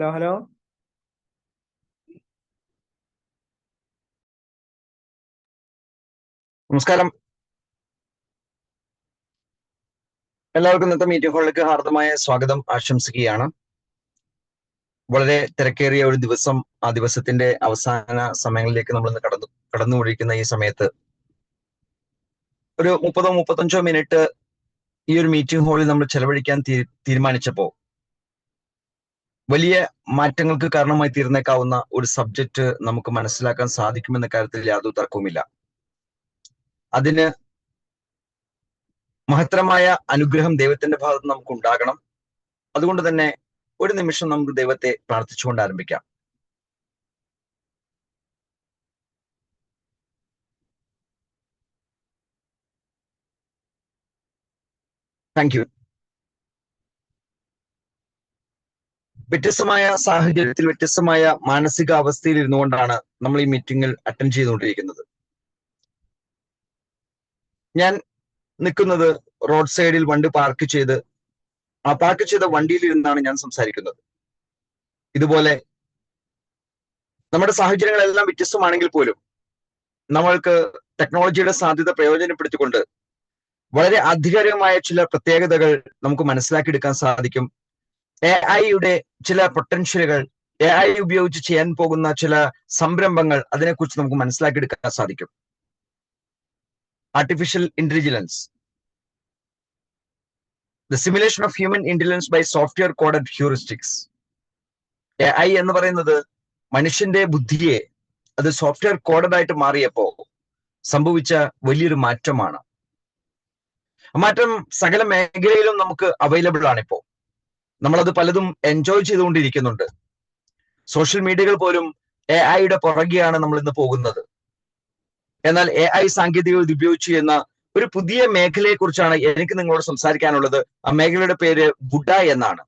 Hello hello. നമസ്കാരം. എല്ലാവർക്കും ഇന്നത്തെ മീറ്റിംഗ് ഹാളിലേക്ക് ഹാർദമായ സ്വാഗതം ആശംസിക്കുകയാണ്. വളരെ തിരക്കേറിയ ഒരു ദിവസം, ആ ദിവസത്തിന്റെ അവസാന സമയങ്ങളിലേക്ക് നമ്മൾ ഇന്ന് കടന്നുകൊണ്ടിരിക്കുന്ന ഈ സമയത്ത് ഒരു 30-35 മിനിറ്റ് ഈ ഒരു മീറ്റിംഗ് ഹാളിൽ നമ്മൾ ചെലവഴിക്കാൻ തീരുമാനിച്ചപ്പോൾ വലിയ മാറ്റങ്ങൾക്ക് കാരണമായി തീർന്നേക്കാവുന്ന ഒരു സബ്ജക്റ്റ് നമുക്ക് മനസ്സിലാക്കാൻ സാധിക്കുമെന്ന കാര്യത്തിൽ യാതൊരു തർക്കവുമില്ല. അതിന് മഹത്തരമായ അനുഗ്രഹം ദൈവത്തിന്റെ ഭാഗത്ത് നമുക്ക് ഉണ്ടാകണം. അതുകൊണ്ട് തന്നെ ഒരു നിമിഷം നമുക്ക് ദൈവത്തെ പ്രാർത്ഥിച്ചുകൊണ്ട് ആരംഭിക്കാം. Thank you. വ്യത്യസ്തമായ സാഹചര്യത്തിൽ വ്യത്യസ്തമായ മാനസികാവസ്ഥയിൽ ഇരുന്നുകൊണ്ടാണ് നമ്മൾ ഈ മീറ്റിംഗിൽ അറ്റൻഡ് ചെയ്തുകൊണ്ടിരിക്കുന്നത്. ഞാൻ നിൽക്കുന്നത് റോഡ് സൈഡിൽ വണ്ടി പാർക്ക് ചെയ്ത് ആ പാർക്ക് ചെയ്ത വണ്ടിയിൽ ഇരുന്നാണ് ഞാൻ സംസാരിക്കുന്നത്. ഇതുപോലെ നമ്മുടെ സാഹചര്യങ്ങളെല്ലാം വ്യത്യസ്തമാണെങ്കിൽ പോലും നമ്മൾക്ക് ടെക്നോളജിയുടെ സാധ്യത പ്രയോജനപ്പെടുത്തിക്കൊണ്ട് വളരെ ആധികാരികമായ ചില പ്രത്യേകതകൾ നമുക്ക് മനസ്സിലാക്കിയെടുക്കാൻ സാധിക്കും. AI-യുടെ ചില പൊട്ടൻഷ്യലുകൾ, AI ഉപയോഗിച്ച് ചെയ്യാൻ പോകുന്ന ചില സംരംഭങ്ങൾ, അതിനെക്കുറിച്ച് നമുക്ക് മനസ്സിലാക്കിയെടുക്കാൻ സാധിക്കും. Artificial intelligence, the simulation of human intelligence by software coded heuristics. AI എന്ന് പറയുന്നത് മനുഷ്യന്റെ ബുദ്ധിയെ അത് സോഫ്റ്റ്വെയർ കോഡഡ് ആയിട്ട് മാറിയപ്പോ സംഭവിച്ച വലിയൊരു മാറ്റമാണ്. മാറ്റം സകല മേഖലയിലും നമുക്ക് അവൈലബിൾ ആണിപ്പോ. നമ്മളത് പലതും എൻജോയ് ചെയ്തുകൊണ്ടിരിക്കുന്നുണ്ട്. സോഷ്യൽ മീഡിയകൾ പോലും AI-യുടെ പുറകെയാണ് നമ്മൾ ഇന്ന് പോകുന്നത്. എന്നാൽ AI സാങ്കേതികവിദ്യ ഉപയോഗിച്ച് ചെയ്യുന്ന ഒരു പുതിയ മേഖലയെ കുറിച്ചാണ് എനിക്ക് നിങ്ങളോട് സംസാരിക്കാനുള്ളത്. ആ മേഖലയുടെ പേര് വുഡ എന്നാണ്.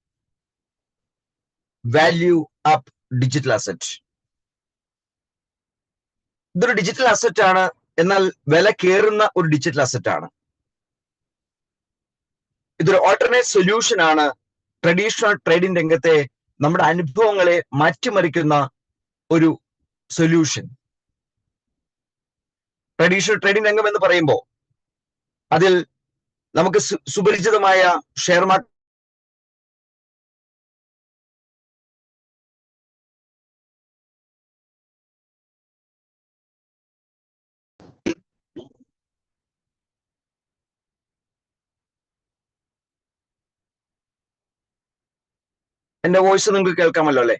Value up digital asset. ഇതൊരു ഡിജിറ്റൽ അസറ്റ് ആണ്, എന്നാൽ വില കയറുന്ന ഒരു ഡിജിറ്റൽ അസറ്റ് ആണ്. ഇതൊരു ഓൾട്ടർനേറ്റ് സൊല്യൂഷൻ ആണ്. ട്രഡീഷണൽ ട്രേഡിംഗ് രംഗത്തെ നമ്മുടെ അനുഭവങ്ങളെ മാറ്റിമറിക്കുന്ന ഒരു സൊല്യൂഷൻ. ട്രഡീഷണൽ ട്രേഡിംഗ് രംഗം എന്ന് പറയുമ്പോൾ അതിൽ നമുക്ക് സുപരിചിതമായ ഷെയർ മാർക്കറ്റ്, എന്റെ വോയിസ് നിങ്ങൾക്ക് കേൾക്കാമല്ലോ അല്ലെ?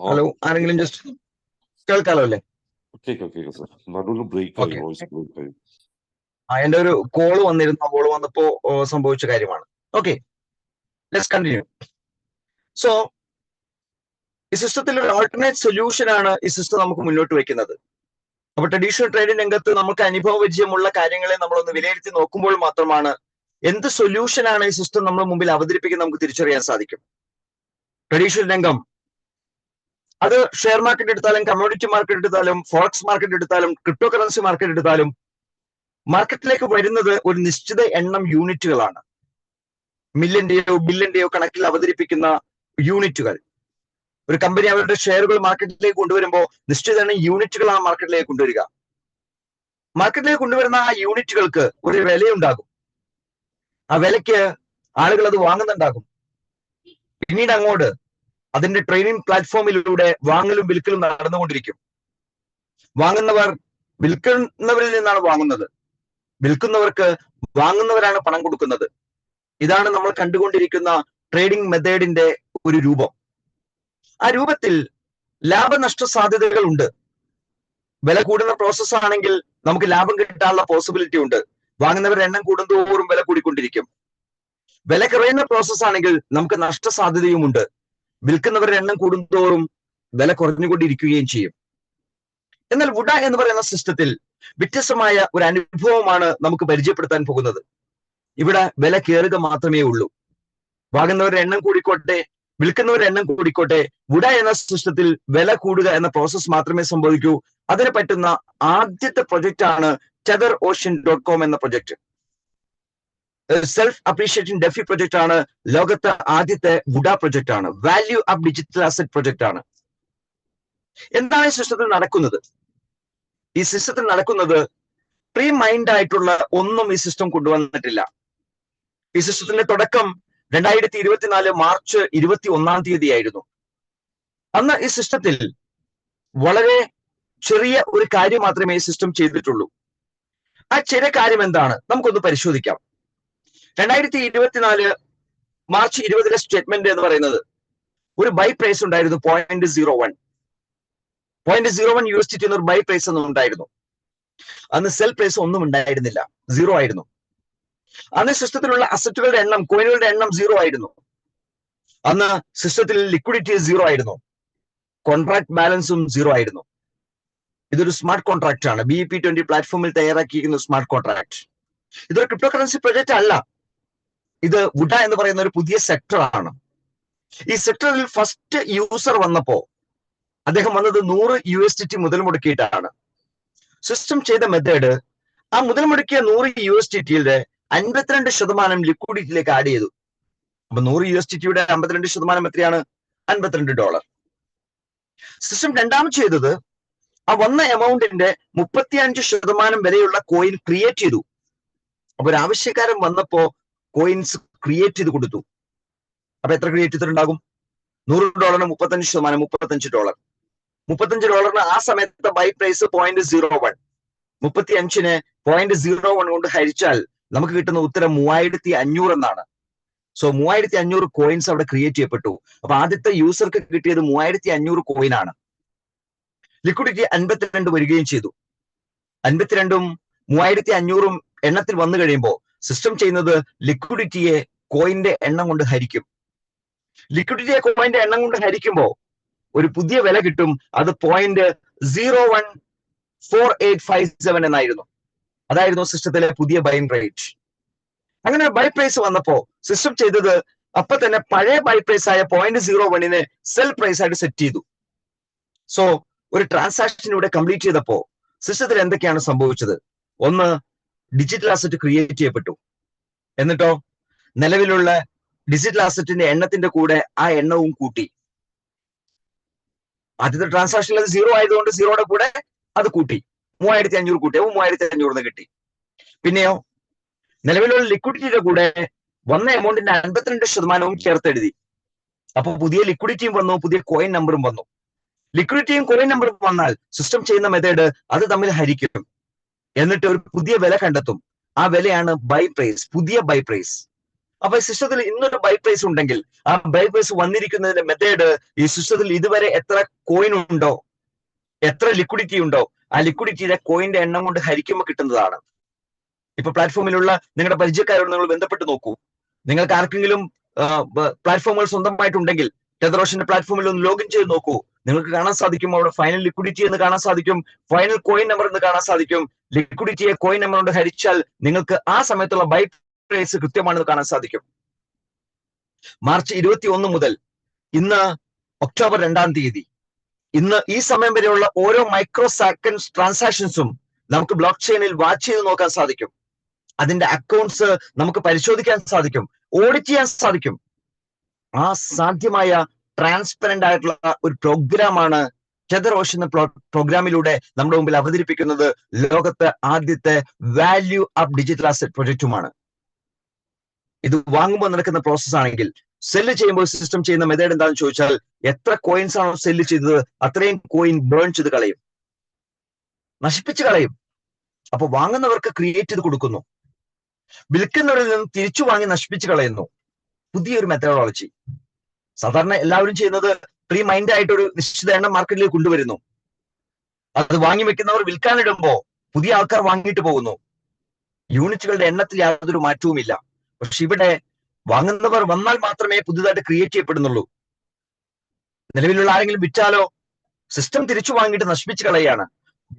ഹലോ, ആരെങ്കിലും ജസ്റ്റ് കേൾക്കാലോ അല്ലേ? എന്റെ ഒരു കോള് വന്നിരുന്നു. ആ കോള് വന്നപ്പോ സംഭവിച്ച കാര്യമാണ്. Okay, let's continue. സോ ഈ സിസ്റ്റത്തിൽ ഒരു ആൾട്ടർനേറ്റ് സൊല്യൂഷൻ ആണ് ഈ സിസ്റ്റം നമുക്ക് മുന്നോട്ട് വെക്കുന്നത്. അപ്പൊ ട്രഡീഷണൽ ട്രേഡിംഗ് രംഗത്ത് നമുക്ക് അനുഭവപരിചയമുള്ള കാര്യങ്ങളെ നമ്മളൊന്ന് വിലയിരുത്തി നോക്കുമ്പോൾ മാത്രമാണ് എന്ത് സൊല്യൂഷനാണ് ഈ സിസ്റ്റം നമ്മുടെ മുമ്പിൽ അവതരിപ്പിക്കുന്നത് നമുക്ക് തിരിച്ചറിയാൻ സാധിക്കും. ട്രഡീഷണൽ രംഗം അത് ഷെയർ മാർക്കറ്റ് എടുത്താലും, കമ്മോഡിറ്റി മാർക്കറ്റ് എടുത്താലും, ഫോറക്സ് മാർക്കറ്റ് എടുത്താലും, ക്രിപ്റ്റോ കറൻസി മാർക്കറ്റ് എടുത്താലും മാർക്കറ്റിലേക്ക് വരുന്നത് ഒരു നിശ്ചിത എണ്ണം യൂണിറ്റുകളാണ്. മില്യന്റെയോ ബില്യന്റെയോ കണക്കിൽ അവതരിപ്പിക്കുന്ന യൂണിറ്റുകൾ. ഒരു കമ്പനി അവരുടെ ഷെയറുകൾ മാർക്കറ്റിലേക്ക് കൊണ്ടുവരുമ്പോൾ നിശ്ചിത എണ്ണം യൂണിറ്റുകൾ ആ മാർക്കറ്റിലേക്ക് കൊണ്ടുവരിക. മാർക്കറ്റിലേക്ക് കൊണ്ടുവരുന്ന ആ യൂണിറ്റുകൾക്ക് ഒരു വിലയുണ്ടാകും. ആ വിലയ്ക്ക് ആളുകൾ അത് വാങ്ങുന്നുണ്ടാകും. പിന്നീട് അങ്ങോട്ട് അതിന്റെ ട്രേഡിംഗ് പ്ലാറ്റ്ഫോമിലൂടെ വാങ്ങലും വിൽക്കലും നടന്നുകൊണ്ടിരിക്കും. വാങ്ങുന്നവർ വിൽക്കുന്നവരിൽ നിന്നാണ് വാങ്ങുന്നത്. വിൽക്കുന്നവർക്ക് വാങ്ങുന്നവരാണ് പണം കൊടുക്കുന്നത്. ഇതാണ് നമ്മൾ കണ്ടുകൊണ്ടിരിക്കുന്ന ട്രേഡിംഗ് മെത്തേഡിന്റെ ഒരു രൂപം. ആ രൂപത്തിൽ ലാഭനഷ്ട സാധ്യതകൾ ഉണ്ട്. വില കൂടുന്ന പ്രോസസ് ആണെങ്കിൽ നമുക്ക് ലാഭം കിട്ടാനുള്ള പോസിബിലിറ്റി ഉണ്ട്. വാങ്ങുന്നവരുടെ എണ്ണം കൂടുന്തോറും വില കൂടിക്കൊണ്ടിരിക്കും. വില കുറയുന്ന പ്രോസസ് ആണെങ്കിൽ നമുക്ക് നഷ്ടസാധ്യതയുമുണ്ട്. വിൽക്കുന്നവരുടെ എണ്ണം കൂടുന്തോറും വില കുറഞ്ഞുകൊണ്ടിരിക്കുകയും ചെയ്യും. എന്നാൽ വുഡ എന്ന് പറയുന്ന സിസ്റ്റത്തിൽ വ്യത്യസ്തമായ ഒരു അനുഭവമാണ് നമുക്ക് പരിചയപ്പെടുത്താൻ പോകുന്നത്. ഇവിടെ വില കയറുക മാത്രമേ ഉള്ളൂ. വാങ്ങുന്നവരുടെ എണ്ണം കൂടിക്കോട്ടെ, വിൽക്കുന്നവരുടെ എണ്ണം കൂടിക്കോട്ടെ, വുഡ എന്ന സിസ്റ്റത്തിൽ വില കൂടുക എന്ന പ്രോസസ് മാത്രമേ സംഭവിക്കൂ. അതിന് പറ്റുന്ന ആദ്യത്തെ പ്രൊജക്റ്റ് ആണ് TetherOcean.com എന്ന പ്രൊജക്ട്. സെൽഫ് അപ്രീഷിയേറ്റിംഗ് ഡെഫി പ്രൊജക്ട് ആണ്. ലോകത്തെ ആദ്യത്തെ വുഡ പ്രൊജക്ട് ആണ്. Value up digital asset project ആണ്. എന്താണ് ഈ സിസ്റ്റത്തിൽ നടക്കുന്നത്? ഈ സിസ്റ്റത്തിൽ നടക്കുന്നത് പ്രീ മൈൻഡ് ആയിട്ടുള്ള ഒന്നും ഈ സിസ്റ്റം കൊണ്ടുവന്നിട്ടില്ല. ഈ സിസ്റ്റത്തിന്റെ തുടക്കം 2024 മാർച്ച് 21 ആയിരുന്നു. അന്ന് ഈ സിസ്റ്റത്തിൽ വളരെ ചെറിയ ഒരു കാര്യം മാത്രമേ ഈ സിസ്റ്റം ചെയ്തിട്ടുള്ളൂ. ആ ചെറിയ കാര്യം എന്താണ്? നമുക്കൊന്ന് പരിശോധിക്കാം. 2024 മാർച്ച് 20 സ്റ്റേറ്റ്മെന്റ് എന്ന് പറയുന്നത് ഒരു ബൈ പ്രൈസ് ഉണ്ടായിരുന്നു 0.01. 0.01 USDT എന്നൊരു ബൈ പ്രൈസ് ഒന്നും ഉണ്ടായിരുന്നു. അന്ന് സെൽ പ്രൈസ് ഒന്നും ഉണ്ടായിരുന്നില്ല, 0 ആയിരുന്നു. അന്ന് സിസ്റ്റത്തിലുള്ള അസറ്റുകളുടെ എണ്ണം, കോയിനുകളുടെ എണ്ണം 0 ആയിരുന്നു. അന്ന് സിസ്റ്റത്തിൽ ലിക്വിഡിറ്റി 0 ആയിരുന്നു. കോൺട്രാക്ട് ബാലൻസും 0 ആയിരുന്നു. ഇതൊരു സ്മാർട്ട് കോൺട്രാക്ട് ആണ്. BEP20 പ്ലാറ്റ്ഫോമിൽ തയ്യാറാക്കിയിരിക്കുന്ന സ്മാർട്ട് കോൺട്രാക്ട്. ഇതൊരു ക്രിപ്റ്റോ കറൻസി പ്രൊജക്ട് അല്ല. ഇത് വുഡ എന്ന് പറയുന്ന ഒരു പുതിയ സെക്ടർ ആണ്. ഈ സെക്ടറിൽ ഫസ്റ്റ് യൂസർ വന്നപ്പോ അദ്ദേഹം വന്നത് 100 USDT മുതൽ മുടക്കിയിട്ടാണ്. സിസ്റ്റം ചെയ്ത മെത്തേഡ് ആ മുതൽ മുടക്കിയ 100 USDTയുടെ 52% ലിക്വിഡിറ്റിയിലേക്ക് ആഡ് ചെയ്തു. അപ്പൊ 100 USDTയുടെ 52% എത്രയാണ്? $52. സിസ്റ്റം രണ്ടാമത് ചെയ്തത് ആ വന്ന എമൗണ്ടിന്റെ 35% വരെയുള്ള കോയിൻ ക്രിയേറ്റ് ചെയ്തു. അപ്പൊ ഒരു ആവശ്യക്കാരൻ വന്നപ്പോ കോയിൻസ് ക്രിയേറ്റ് ചെയ്ത് കൊടുത്തു. അപ്പൊ എത്ര ക്രിയേറ്റ് ചെയ്തിട്ടുണ്ടാകും? $100 35%, $35. ആ സമയത്തെ ബൈ പ്രൈസ് 0.01. 35നെ 0.01 കൊണ്ട് ഹരിച്ചാൽ നമുക്ക് കിട്ടുന്ന ഉത്തരം 3500 എന്നാണ്. സോ 3500 കോയിൻസ് അവിടെ ക്രിയേറ്റ് ചെയ്യപ്പെട്ടു. അപ്പൊ ആദ്യത്തെ യൂസർക്ക് കിട്ടിയത് 3500 കോയിൻ ആണ്. ലിക്വിഡിറ്റി 52 വരികയും ചെയ്തു. 52ഉം 3500ഉം എണ്ണത്തിൽ വന്നു കഴിയുമ്പോൾ സിസ്റ്റം ചെയ്യുന്നത് ലിക്വിഡിറ്റിയെ കോയിന്റെ എണ്ണം കൊണ്ട് ഹരിക്കും. ലിക്വിഡിറ്റിയെ കോയിന്റെ എണ്ണം കൊണ്ട് ഹരിക്കുമ്പോൾ ഒരു പുതിയ വില കിട്ടും. അത് 0.014857 എന്നായിരുന്നു. അതായിരുന്നു സിസ്റ്റത്തിലെ പുതിയ ബൈങ് റേറ്റ്. അങ്ങനെ ബൈ പ്രൈസ് വന്നപ്പോ സിസ്റ്റം ചെയ്തത് അപ്പൊ തന്നെ പഴയ ബൈ പ്രൈസ് ആയ 0.01നെ സെൽ പ്രൈസ് ആയിട്ട് സെറ്റ് ചെയ്തു. സോ ഒരു ട്രാൻസാക്ഷൻ ഇവിടെ കംപ്ലീറ്റ് ചെയ്തപ്പോ സിസ്റ്റത്തിൽ എന്തൊക്കെയാണ് സംഭവിച്ചത്? ഒന്ന്, ഡിജിറ്റൽ അസറ്റ് ക്രിയേറ്റ് ചെയ്യപ്പെട്ടു. എന്നിട്ടോ നിലവിലുള്ള ഡിജിറ്റൽ അസറ്റിന്റെ എണ്ണത്തിന്റെ കൂടെ ആ എണ്ണവും കൂട്ടി. ആദ്യത്തെ ട്രാൻസാക്ഷനിൽ അത് 0 ആയതുകൊണ്ട് 0യുടെ കൂടെ അത് കൂട്ടി. 3500 കൂട്ടി. 3500 കിട്ടി. പിന്നെയോ നിലവിലുള്ള ലിക്വിഡിറ്റിയുടെ കൂടെ വന്ന എമൗണ്ടിന്റെ 52% ചേർത്തെഴുതി. അപ്പൊ പുതിയ ലിക്വിഡിറ്റിയും വന്നു, പുതിയ കോയിൻ നമ്പറും വന്നു. ലിക്വിഡിറ്റിയും കോയിൻ നമ്പറും വന്നാൽ സിസ്റ്റം ചെയ്യുന്ന മെത്തേഡ് അത് തമ്മിൽ ഹരിക്കും. എന്നിട്ട് ഒരു പുതിയ വില കണ്ടെത്തും. ആ വിലയാണ് ബൈ പ്രൈസ്, പുതിയ ബൈ പ്രൈസ്. അപ്പൊ ഈ സിസ്റ്റത്തിൽ ഇന്നൊരു ബൈ പ്രൈസ് ഉണ്ടെങ്കിൽ ആ ബൈ പ്രൈസ് വന്നിരിക്കുന്നതിന്റെ മെത്തേഡ് ഈ സിസ്റ്റത്തിൽ ഇതുവരെ എത്ര കോയിൻ ഉണ്ടോ, എത്ര ലിക്വിഡിറ്റി ഉണ്ടോ, ആ ലിക്വിഡിറ്റിയുടെ കോയിന്റെ എണ്ണം കൊണ്ട് ഹരിക്കുമ്പോൾ കിട്ടുന്നതാണ്. ഇപ്പൊ പ്ലാറ്റ്ഫോമിലുള്ള നിങ്ങളുടെ പരിചയക്കാരോട് നിങ്ങൾ ബന്ധപ്പെട്ട് നോക്കൂ. നിങ്ങൾക്ക് ആർക്കെങ്കിലും പ്ലാറ്റ്ഫോമുകൾ സ്വന്തമായിട്ടുണ്ടെങ്കിൽ ടെതറോഷിന്റെ പ്ലാറ്റ്ഫോമിൽ ഒന്ന് ലോഗിൻ ചെയ്ത് നോക്കൂ. നിങ്ങൾക്ക് കാണാൻ സാധിക്കും അവിടെ ഫൈനൽ ലിക്വിഡിറ്റി എന്ന് കാണാൻ സാധിക്കും, ഫൈനൽ കോയിൻ നമ്പർ എന്ന് കാണാൻ സാധിക്കും. ലിക്വിഡിറ്റിയെ കോയിൻ നമ്പർ കൊണ്ട് ഹരിച്ചാൽ നിങ്ങൾക്ക് ആ സമയത്തുള്ള ബൈ പ്രൈസ് കൃത്യമാണെന്ന് കാണാൻ സാധിക്കും. മാർച്ച് 21 മുതൽ ഇന്ന് ഒക്ടോബർ 2 ഇന്ന് ഈ സമയം വരെയുള്ള ഓരോ മൈക്രോ സെക്കൻഡ് ട്രാൻസാക്ഷൻസും നമുക്ക് ബ്ലോക്ക് ചെയിനിൽ വാച്ച് ചെയ്ത് നോക്കാൻ സാധിക്കും. അതിന്റെ അക്കൗണ്ട്സ് നമുക്ക് പരിശോധിക്കാൻ സാധിക്കും, ഓഡിറ്റ് ചെയ്യാൻ സാധിക്കും. ആ സാധ്യമായ ട്രാൻസ്പെറന്റ് ആയിട്ടുള്ള ഒരു പ്രോഗ്രാമാണ് ടെതറോഷ് എന്ന പ്രോഗ്രാമിലൂടെ നമ്മുടെ മുമ്പിൽ അവതരിപ്പിക്കുന്നത്. ലോകത്തെ ആദ്യത്തെ വാല്യൂ അപ്പ് ഡിജിറ്റൽ അസറ്റ് പ്രൊജക്റ്റുമാണ്. ഇത് വാങ്ങുമ്പോൾ നടക്കുന്ന പ്രോസസ് ആണെങ്കിൽ സെല്ല് ചെയ്യുമ്പോൾ സിസ്റ്റം ചെയ്യുന്ന മെത്തേഡ് എന്താണെന്ന് ചോദിച്ചാൽ എത്ര കോയിൻസ് ആണോ സെല്ല് ചെയ്തത് അത്രയും കോയിൻ ബേൺ ചെയ്ത് കളയും, നശിപ്പിച്ച് കളയും. അപ്പൊ വാങ്ങുന്നവർക്ക് ക്രിയേറ്റ് ചെയ്ത് കൊടുക്കുന്നു, വിൽക്കുന്നവരിൽ നിന്ന് തിരിച്ചു വാങ്ങി നശിപ്പിച്ച് കളയുന്നു. പുതിയൊരു മെത്തഡോളജി. സാധാരണ എല്ലാവരും ചെയ്യുന്നത് പ്രീ മൈൻഡ് ആയിട്ട് ഒരു നിശ്ചിത എണ്ണം മാർക്കറ്റിലേക്ക് കൊണ്ടുവരുന്നു. അത് വാങ്ങി വെക്കുന്നവർ വിൽക്കാനിടുമ്പോ പുതിയ ആൾക്കാർ വാങ്ങിയിട്ട് പോകുന്നു. യൂണിറ്റുകളുടെ എണ്ണത്തിൽ യാതൊരു മാറ്റവുമില്ല. പക്ഷെ ഇവിടെ വാങ്ങുന്നവർ വന്നാൽ മാത്രമേ പുതുതായിട്ട് ക്രിയേറ്റ് ചെയ്യപ്പെടുന്നുള്ളൂ. നിലവിലുള്ള ആരെങ്കിലും വിറ്റാലോ സിസ്റ്റം തിരിച്ചു വാങ്ങിയിട്ട് നശിപ്പിച്ച് കളയാണ്.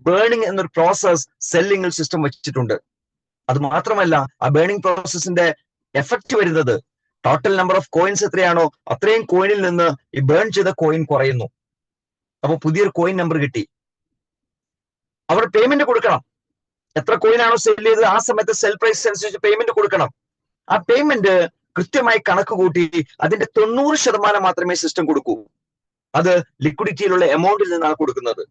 ബേണിംഗ് എന്നൊരു പ്രോസസ് സെല്ലിംഗിൽ സിസ്റ്റം വെച്ചിട്ടുണ്ട്. അത് മാത്രമല്ല, ആ ബേണിംഗ് പ്രോസസ്സിന്റെ എഫക്റ്റ് വരുന്നത് ടോട്ടൽ നമ്പർ ഓഫ് കോയിൻസ് എത്രയാണോ അത്രയും കോയിനിൽ നിന്ന് ഈ ബേൺ ചെയ്ത കോയിൻ കുറയുന്നു. അപ്പൊ പുതിയൊരു കോയിൻ നമ്പർ കിട്ടി. അവിടെ പേയ്മെന്റ് കൊടുക്കണം. എത്ര കോയിൻ ആണോ സെൽ ചെയ്തത് ആ സമയത്ത് സെൽ പ്രൈസ് അനുസരിച്ച് പേയ്മെന്റ് കൊടുക്കണം. ആ പേയ്മെന്റ് കൃത്യമായി കണക്ക് കൂട്ടി അതിന്റെ 90% മാത്രമേ സിസ്റ്റം കൊടുക്കൂ. അത് ലിക്വിഡിറ്റിയിലുള്ള എമൗണ്ടിൽ നിന്നാണ് കൊടുക്കുന്നത്.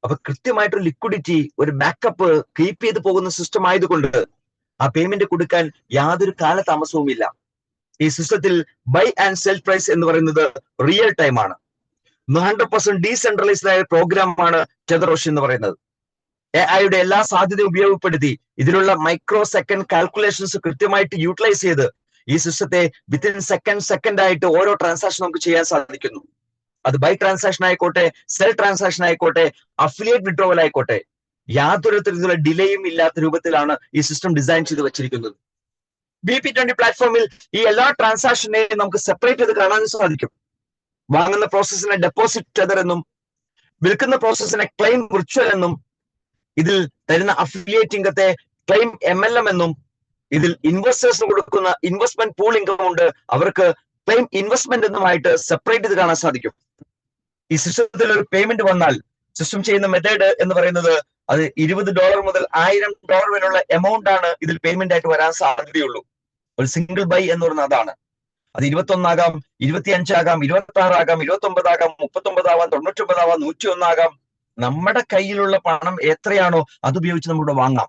അപ്പൊ കൃത്യമായിട്ടൊരു ലിക്വിഡിറ്റി, ഒരു ബാക്കപ്പ് കീപ്പ് ചെയ്ത് പോകുന്ന സിസ്റ്റം ആയതുകൊണ്ട് ആ പേയ്മെന്റ് കൊടുക്കാൻ യാതൊരു കാലതാമസവുമില്ല. ഈ സിസ്റ്റത്തിൽ ബൈ ആൻഡ് സെൽ പ്രൈസ് എന്ന് പറയുന്നത് റിയൽ ടൈം ആണ്. 100% ഡീസെൻട്രലൈസ്ഡ് ആയ പ്രോഗ്രാമാണ് ടെതറോഷ് എന്ന് പറയുന്നത്. AI-യുടെ എല്ലാ സാധ്യതയും ഉപയോഗപ്പെടുത്തി ഇതിലുള്ള മൈക്രോ സെക്കൻഡ് കാൽക്കുലേഷൻസ് കൃത്യമായിട്ട് യൂട്ടിലൈസ് ചെയ്ത് ഈ സിസ്റ്റത്തെ വിത്തിൻ സെക്കൻഡ് ആയിട്ട് ഓരോ ട്രാൻസാക്ഷൻ നമുക്ക് ചെയ്യാൻ സാധിക്കുന്നു. അത് ബൈ ട്രാൻസാക്ഷൻ ആയിക്കോട്ടെ, സെൽ ട്രാൻസാക്ഷൻ ആയിക്കോട്ടെ, അഫിലിയേറ്റ് വിഡ്രോവൽ ആയിക്കോട്ടെ, യാതൊരു തരത്തിലുള്ള ഡിലേയും ഇല്ലാത്ത രൂപത്തിലാണ് ഈ സിസ്റ്റം ഡിസൈൻ ചെയ്ത് വെച്ചിരിക്കുന്നത്. BP20 പ്ലാറ്റ്ഫോമിൽ ഈ എല്ലാ ട്രാൻസാക്ഷനെയും നമുക്ക് സെപ്പറേറ്റ് ചെയ്ത് കാണാൻ സാധിക്കും. വാങ്ങുന്ന പ്രോസസ്സിനെ ഡെപ്പോസിറ്റ് ടെതർ എന്നും വിൽക്കുന്ന പ്രോസസ്സിനെ ക്ലെയിം വിർച്വൽ എന്നും ഇതിൽ തരുന്ന അഫിലിയേറ്റ് ഇൻകത്തെ ക്ലെയിം MLM എന്നും ഇതിൽ ഇൻവെസ്റ്റേഴ്സിന് കൊടുക്കുന്ന ഇൻവെസ്റ്റ്മെന്റ് പൂൾ ഇൻകം ഉണ്ട്, അവർക്ക് ക്ലെയിം ഇൻവെസ്റ്റ്മെന്റ് എന്നുമായിട്ട് സെപ്പറേറ്റ് ചെയ്ത് കാണാൻ സാധിക്കും. ഈ സിസ്റ്റത്തിൽ ഒരു പേയ്മെന്റ് വന്നാൽ സിസ്റ്റം ചെയ്യുന്ന മെത്തേഡ് എന്ന് പറയുന്നത് അത് $20 മുതൽ $1000 വരെയുള്ള എമൗണ്ട് ആണ് ഇതിൽ പേയ്മെന്റ് ആയിട്ട് വരാൻ സാധ്യതയുള്ളൂ. ഒരു സിംഗിൾ ബൈ എന്ന് പറയുന്നത് അതാണ്. അത് 21 ആകാം, 25 ആകാം, 26 ആകാം, 29 ആകാം, 39 ആവാം, 99 ആവാം, 101 ആകാം. നമ്മുടെ കയ്യിലുള്ള പണം എത്രയാണോ അതുപയോഗിച്ച് നമ്മളിവിടെ വാങ്ങാം.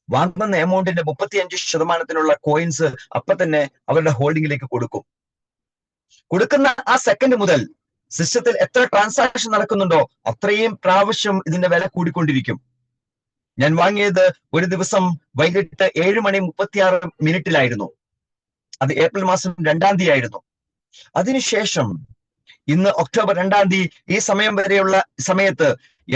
വാങ്ങുന്ന എമൗണ്ടിന്റെ 35% കോയിൻസ് അപ്പൊ തന്നെ അവരുടെ ഹോൾഡിംഗിലേക്ക് കൊടുക്കും. കൊടുക്കുന്ന ആ സെക്കൻഡ് മുതൽ സിസ്റ്റത്തിൽ എത്ര ട്രാൻസാക്ഷൻ നടക്കുന്നുണ്ടോ അത്രയും പ്രാവശ്യം ഇതിന്റെ വില കൂടിക്കൊണ്ടിരിക്കും. ഞാൻ വാങ്ങിയത് ഒരു ദിവസം വൈകിട്ട് 7:36 അത് ഏപ്രിൽ മാസം 2-ാം തീയതി ആയിരുന്നു. അതിനുശേഷം ഇന്ന് ഒക്ടോബർ 2-ാം തീയതി ഈ സമയം വരെയുള്ള സമയത്ത്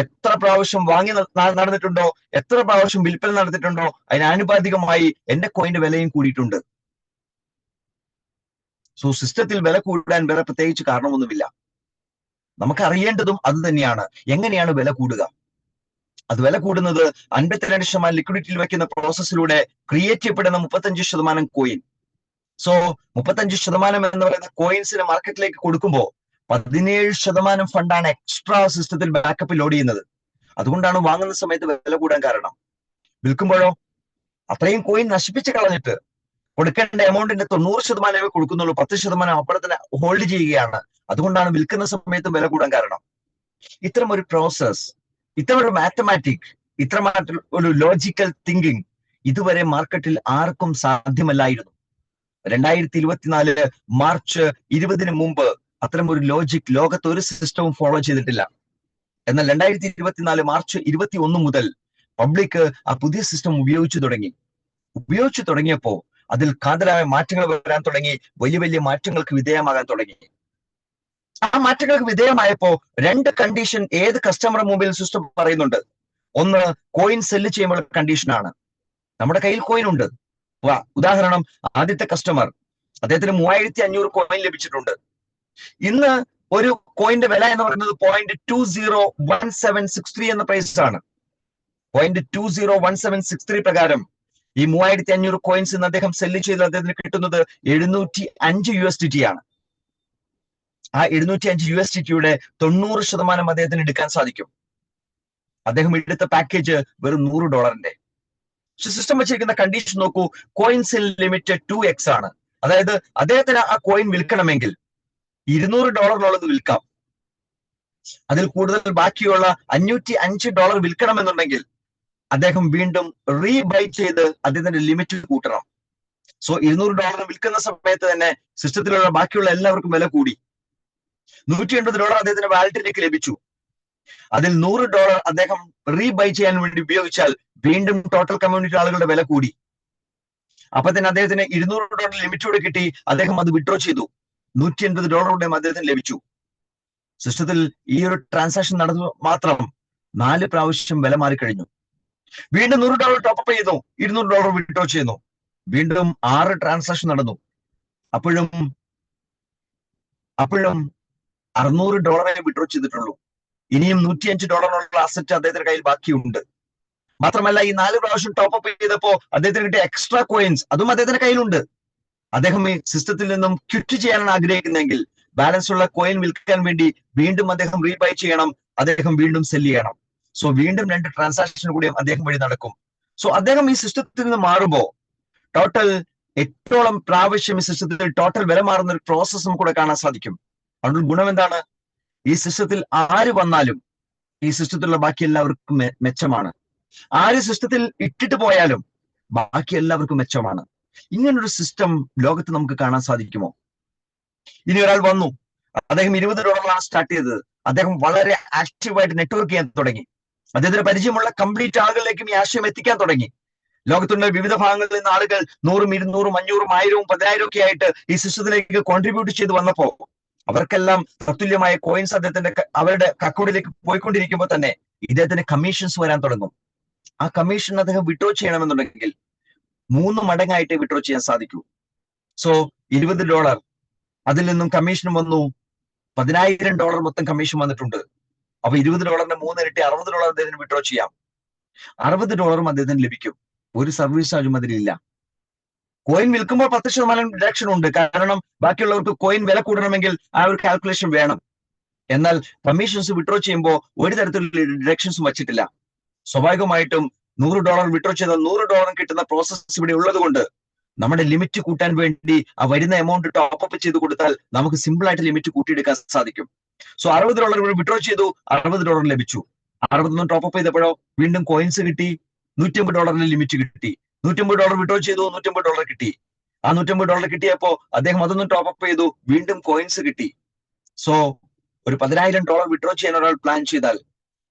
എത്ര പ്രാവശ്യം വാങ്ങി നടന്നിട്ടുണ്ടോ, എത്ര പ്രാവശ്യം വിൽപ്പന നടത്തിയിട്ടുണ്ടോ, അതിനാനുപാതികമായി എന്റെ കോയിന്റെ വിലയും കൂടിയിട്ടുണ്ട്. സോ സിസ്റ്റത്തിൽ വില കൂടാൻ വേറെ പ്രത്യേകിച്ച് കാരണമൊന്നുമില്ല. നമുക്ക് അറിയേണ്ടതും അത് തന്നെയാണ്. എങ്ങനെയാണ് വില കൂടുക? അത് വില കൂടുന്നത് 52% ലിക്വിഡിറ്റിയിൽ വെക്കുന്ന പ്രോസസ്സിലൂടെ ക്രിയേറ്റ് ചെയ്യപ്പെടുന്ന 35% കോയിൻ. സോ 35% എന്ന് പറയുന്ന കോയിൻസിന് മാർക്കറ്റിലേക്ക് കൊടുക്കുമ്പോൾ 17% ഫണ്ടാണ് എക്സ്ട്രാ സിസ്റ്റത്തിൽ ബാക്കപ്പ് ലോഡ് ചെയ്യുന്നത്. അതുകൊണ്ടാണ് വാങ്ങുന്ന സമയത്ത് വില കൂടാൻ കാരണം. വിൽക്കുമ്പോഴോ അത്രയും കോയിൻ നശിപ്പിച്ച് കളഞ്ഞിട്ട് കൊടുക്കേണ്ട എമൗണ്ടിന്റെ 90% കൊടുക്കുന്നുള്ളൂ, 10% അപ്പോൾ തന്നെ ഹോൾഡ് ചെയ്യുകയാണ്. അതുകൊണ്ടാണ് വിൽക്കുന്ന സമയത്ത് വില കൂടാൻ കാരണം. ഇത്തരം ഒരു പ്രോസസ്, ഇത്തരം ഒരു മാത്തമാറ്റിക്, ഇത്തരം ഒരു ലോജിക്കൽ തിങ്കിങ് ഇതുവരെ മാർക്കറ്റിൽ ആർക്കും സാധ്യമല്ലായിരുന്നു. 2024 മാർച്ച് 20 മുമ്പ് അത്തരം ഒരു ലോജിക് ലോകത്ത് ഒരു സിസ്റ്റവും ഫോളോ ചെയ്തിട്ടില്ല. എന്നാൽ 2024 മാർച്ച് 21 മുതൽ പബ്ലിക് ആ പുതിയ സിസ്റ്റം ഉപയോഗിച്ചു തുടങ്ങിയപ്പോ അതിൽ കാതലായ മാറ്റങ്ങൾ വരാൻ തുടങ്ങി, വലിയ വലിയ മാറ്റങ്ങൾക്ക് വിധേയമാകാൻ തുടങ്ങി. ആ മാറ്റങ്ങൾക്ക് വിധേയമായപ്പോ 2 കണ്ടീഷൻ ഏത് കസ്റ്റമർ മുമ്പിൽ സിസ്റ്റം പറയുന്നുണ്ട്. ഒന്ന്, കോയിൻ സെല്ല് ചെയ്യുമ്പോൾ കണ്ടീഷനാണ്. നമ്മുടെ കയ്യിൽ കോയിൻ ഉണ്ട്. ഉദാഹരണം, ആദ്യത്തെ കസ്റ്റമർ, അദ്ദേഹത്തിന് 3500 കോയിൻ ലഭിച്ചിട്ടുണ്ട്. ഇന്ന് ഒരു കോയിന്റെ വില എന്ന് പറയുന്നത് 0.201763 എന്ന പ്രൈസ് ആണ്. 0.201763 പ്രകാരം ഈ 3500 കോയിൻസ് ഇന്ന് അദ്ദേഹം സെല്ല് ചെയ്ത് അദ്ദേഹത്തിന് കിട്ടുന്നത് $705 ആണ്. ആ $705 90% അദ്ദേഹത്തിന് എടുക്കാൻ സാധിക്കും. അദ്ദേഹം എടുത്ത പാക്കേജ് വെറും $100. സിസ്റ്റം വെച്ചിരിക്കുന്ന കണ്ടീഷൻ നോക്കൂ, കോയിൻ സെൽ ലിമിറ്റ് 2x ആണ്. അതായത് അദ്ദേഹത്തിന് ആ കോയിൻ വിൽക്കണമെങ്കിൽ $200 വിൽക്കാം. അതിൽ കൂടുതൽ ബാക്കിയുള്ള $505 വിൽക്കണമെന്നുണ്ടെങ്കിൽ അദ്ദേഹം വീണ്ടും റീബൈ ചെയ്ത് അദ്ദേഹത്തിന്റെ ലിമിറ്റ് കൂട്ടണം. സോ $200 വിൽക്കുന്ന സമയത്ത് തന്നെ സിസ്റ്റത്തിലുള്ള ബാക്കിയുള്ള എല്ലാവർക്കും വില കൂടി. $180 അദ്ദേഹത്തിന് വാലിഡിറ്റിക്ക് ലഭിച്ചു. അതിൽ $100 അദ്ദേഹം റീബൈ ചെയ്യാൻ വേണ്ടി ഉപയോഗിച്ചാൽ വീണ്ടും ടോട്ടൽ കമ്മ്യൂണിറ്റി ആളുകളുടെ വില കൂടി. അപ്പൊ തന്നെ അദ്ദേഹത്തിന് $200 ലിമിറ്റോടെ കിട്ടി. അദ്ദേഹം അത് വിഡ്രോ ചെയ്തു. $180 അദ്ദേഹത്തിന് ലഭിച്ചു. സിസ്റ്റത്തിൽ ഈ ഒരു ട്രാൻസാക്ഷൻ നടന്നു മാത്രം 4 പ്രാവശ്യം വില മാറിക്കഴിഞ്ഞു. വീണ്ടും $100 ടോപ്പപ്പ് ചെയ്തു, $200 വിഡ്രോ ചെയ്യുന്നു. വീണ്ടും 6 ട്രാൻസാക്ഷൻ നടന്നു. അപ്പോഴും $600 വിഡ്രോ ചെയ്തിട്ടുള്ളൂ. ഇനിയും $105 അസറ്റ് അദ്ദേഹത്തിന്റെ കയ്യിൽ ബാക്കിയുണ്ട്. മാത്രമല്ല ഈ 4 പ്രാവശ്യം ടോപ്പപ്പ് ചെയ്തപ്പോ അദ്ദേഹത്തിന് കിട്ടിയ എക്സ്ട്രാ കോയിൻസ് അതും അദ്ദേഹത്തിന്റെ കയ്യിലുണ്ട്. അദ്ദേഹം ഈ സിസ്റ്റത്തിൽ നിന്നും ക്വിറ്റ് ചെയ്യാനാണ് ആഗ്രഹിക്കുന്നതെങ്കിൽ ബാലൻസ് ഉള്ള കോയിൻ വിൽക്കാൻ വേണ്ടി വീണ്ടും അദ്ദേഹം റീബൈ ചെയ്യണം, അദ്ദേഹം വീണ്ടും സെല് ചെയ്യണം. സോ വീണ്ടും 2 ട്രാൻസാക്ഷൻ കൂടി അദ്ദേഹം വഴി നടക്കും. സോ അദ്ദേഹം ഈ സിസ്റ്റത്തിൽ നിന്ന് മാറുമ്പോ ടോട്ടൽ 8ഓളം പ്രാവശ്യം ഈ സിസ്റ്റത്തിൽ ടോട്ടൽ വില മാറുന്ന ഒരു പ്രോസസ് നമുക്ക് കൂടെ കാണാൻ സാധിക്കും. അതുകൊണ്ട് ഗുണം എന്താണ്? ഈ സിസ്റ്റത്തിൽ ആര് വന്നാലും ഈ സിസ്റ്റത്തിലുള്ള ബാക്കി എല്ലാവർക്കും മെച്ചമാണ്. ആര് സിസ്റ്റത്തിൽ ഇട്ടിട്ട് പോയാലും ബാക്കി എല്ലാവർക്കും മെച്ചമാണ്. ഇങ്ങനൊരു സിസ്റ്റം ലോകത്ത് നമുക്ക് കാണാൻ സാധിക്കുമോ? ഇനി ഒരാൾ വന്നു, അദ്ദേഹം $20 സ്റ്റാർട്ട് ചെയ്തത്. അദ്ദേഹം വളരെ ആക്റ്റീവായിട്ട് നെറ്റ്വർക്ക് ചെയ്യാൻ തുടങ്ങി. അദ്ദേഹത്തിന് പരിചയമുള്ള കംപ്ലീറ്റ് ആളുകളിലേക്കും ഈ ആശയം എത്തിക്കാൻ തുടങ്ങി. ലോകത്തുള്ള വിവിധ ഭാഗങ്ങളിൽ നിന്ന് ആളുകൾ 100, 200, 500, 1000, 10,000 ഒക്കെ ആയിട്ട് ഈ സിസ്റ്റത്തിലേക്ക് കോൺട്രിബ്യൂട്ട് ചെയ്ത് വന്നപ്പോ അവർക്കെല്ലാം തത്തുല്യമായ കോയിൻസ് അദ്ദേഹത്തിന്റെ അവരുടെ അക്കൗണ്ടിലേക്ക് പോയിക്കൊണ്ടിരിക്കുമ്പോൾ തന്നെ ഇദ്ദേഹത്തിന് കമ്മീഷൻസ് വരാൻ തുടങ്ങും. ആ കമ്മീഷൻ അദ്ദേഹം വിഡ്രോ ചെയ്യണമെന്നുണ്ടെങ്കിൽ 3 മടങ്ങായിട്ട് വിഡ്രോ ചെയ്യാൻ സാധിക്കൂ. സോ $20, അതിൽ നിന്നും കമ്മീഷൻ വന്നു $10,000 മൊത്തം കമ്മീഷൻ വന്നിട്ടുണ്ട്. അപ്പൊ $20 3 ഇരട്ടി $60 അദ്ദേഹത്തിന് വിഡ്രോ ചെയ്യാം. $60 അദ്ദേഹത്തിന് ലഭിക്കും. ഒരു സർവീസ് ചാർജും അതിലില്ല. കോയിൻ വിൽക്കുമ്പോൾ 10% ഡിഡക്ഷൻ ഉണ്ട്. കാരണം ബാക്കിയുള്ളവർക്ക് കോയിൻ വില കൂടണമെങ്കിൽ ആ ഒരു കാൽക്കുലേഷൻ വേണം. എന്നാൽ കമ്മീഷൻസ് വിഡ്രോ ചെയ്യുമ്പോൾ ഒരു തരത്തിലുള്ള ഡിഡക്ഷൻസും വച്ചിട്ടില്ല. സ്വാഭാവികമായിട്ടും $100 വിഡ്രോ ചെയ്താൽ $100 കിട്ടുന്ന പ്രോസസ് ഇവിടെ ഉള്ളത് കൊണ്ട് നമ്മുടെ ലിമിറ്റ് കൂട്ടാൻ വേണ്ടി ആ വരുന്ന എമൗണ്ട് ടോപ്പ് അപ്പ് ചെയ്ത് കൊടുത്താൽ നമുക്ക് സിമ്പിൾ ആയിട്ട് ലിമിറ്റ് കൂട്ടിയെടുക്കാൻ സാധിക്കും. സോ $60 ഇവിടെ വിഡ്രോ ചെയ്തു, $60 ലഭിച്ചു. 60 ടോപ്പ് അപ്പ് ചെയ്തപ്പോഴോ വീണ്ടും കോയിൻസ് കിട്ടി, $150 ലിമിറ്റ് കിട്ടി. $150 വിഡ്രോ ചെയ്തു, $150 കിട്ടി. ആ $150 കിട്ടിയപ്പോ അദ്ദേഹം അതൊന്നും ടോപ്പ് അപ്പ് ചെയ്തു, വീണ്ടും കോയിൻസ് കിട്ടി. സോ ഒരു $10,000 വിഡ്രോ ചെയ്യാൻ ഒരാൾ പ്ലാൻ ചെയ്താൽ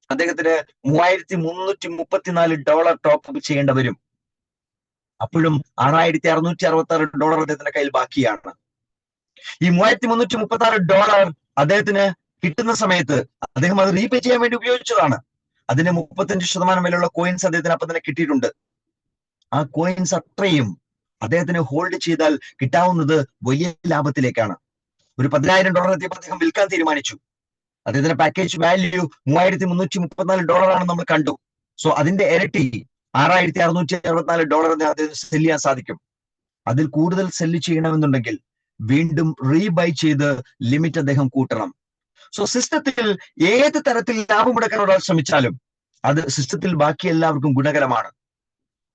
അദ്ദേഹത്തിന് $3,334 ടോപ്പ് അപ്പ് ചെയ്യേണ്ടി വരും. അപ്പോഴും $6,666 അദ്ദേഹത്തിന്റെ കയ്യിൽ ബാക്കിയാണ്. ഈ $3,336 അദ്ദേഹത്തിന് കിട്ടുന്ന സമയത്ത് അദ്ദേഹം അത് റീപേ ചെയ്യാൻ വേണ്ടി ഉപയോഗിച്ചതാണ്. അതിന് 35% വിലയുള്ള കോയിൻസ് അദ്ദേഹത്തിന് അപ്പം തന്നെ കിട്ടിയിട്ടുണ്ട്. ആ കോയിൻസ് അത്രയും അദ്ദേഹത്തിന് ഹോൾഡ് ചെയ്താൽ കിട്ടാവുന്നത് വലിയ ലാഭത്തിലേക്കാണ്. ഒരു $10,000 എത്തിയപ്പോൾ അദ്ദേഹം വിൽക്കാൻ തീരുമാനിച്ചു. അദ്ദേഹത്തിന്റെ പാക്കേജ് വാല്യൂ $3,334 നമ്മൾ കണ്ടു. സോ അതിന്റെ ഇരട്ടി $6,664 അദ്ദേഹത്തിന് സെല് ചെയ്യാൻ സാധിക്കും. അതിൽ കൂടുതൽ സെല്ല് ചെയ്യണമെന്നുണ്ടെങ്കിൽ വീണ്ടും റീബൈ ചെയ്ത് ലിമിറ്റ് അദ്ദേഹം കൂട്ടണം. സോ സിസ്റ്റത്തിൽ ഏത് തരത്തിൽ ലാഭമെടുക്കാൻ ഒരാൾ ശ്രമിച്ചാലും അത് സിസ്റ്റത്തിൽ ബാക്കി എല്ലാവർക്കും ഗുണകരമാണ്.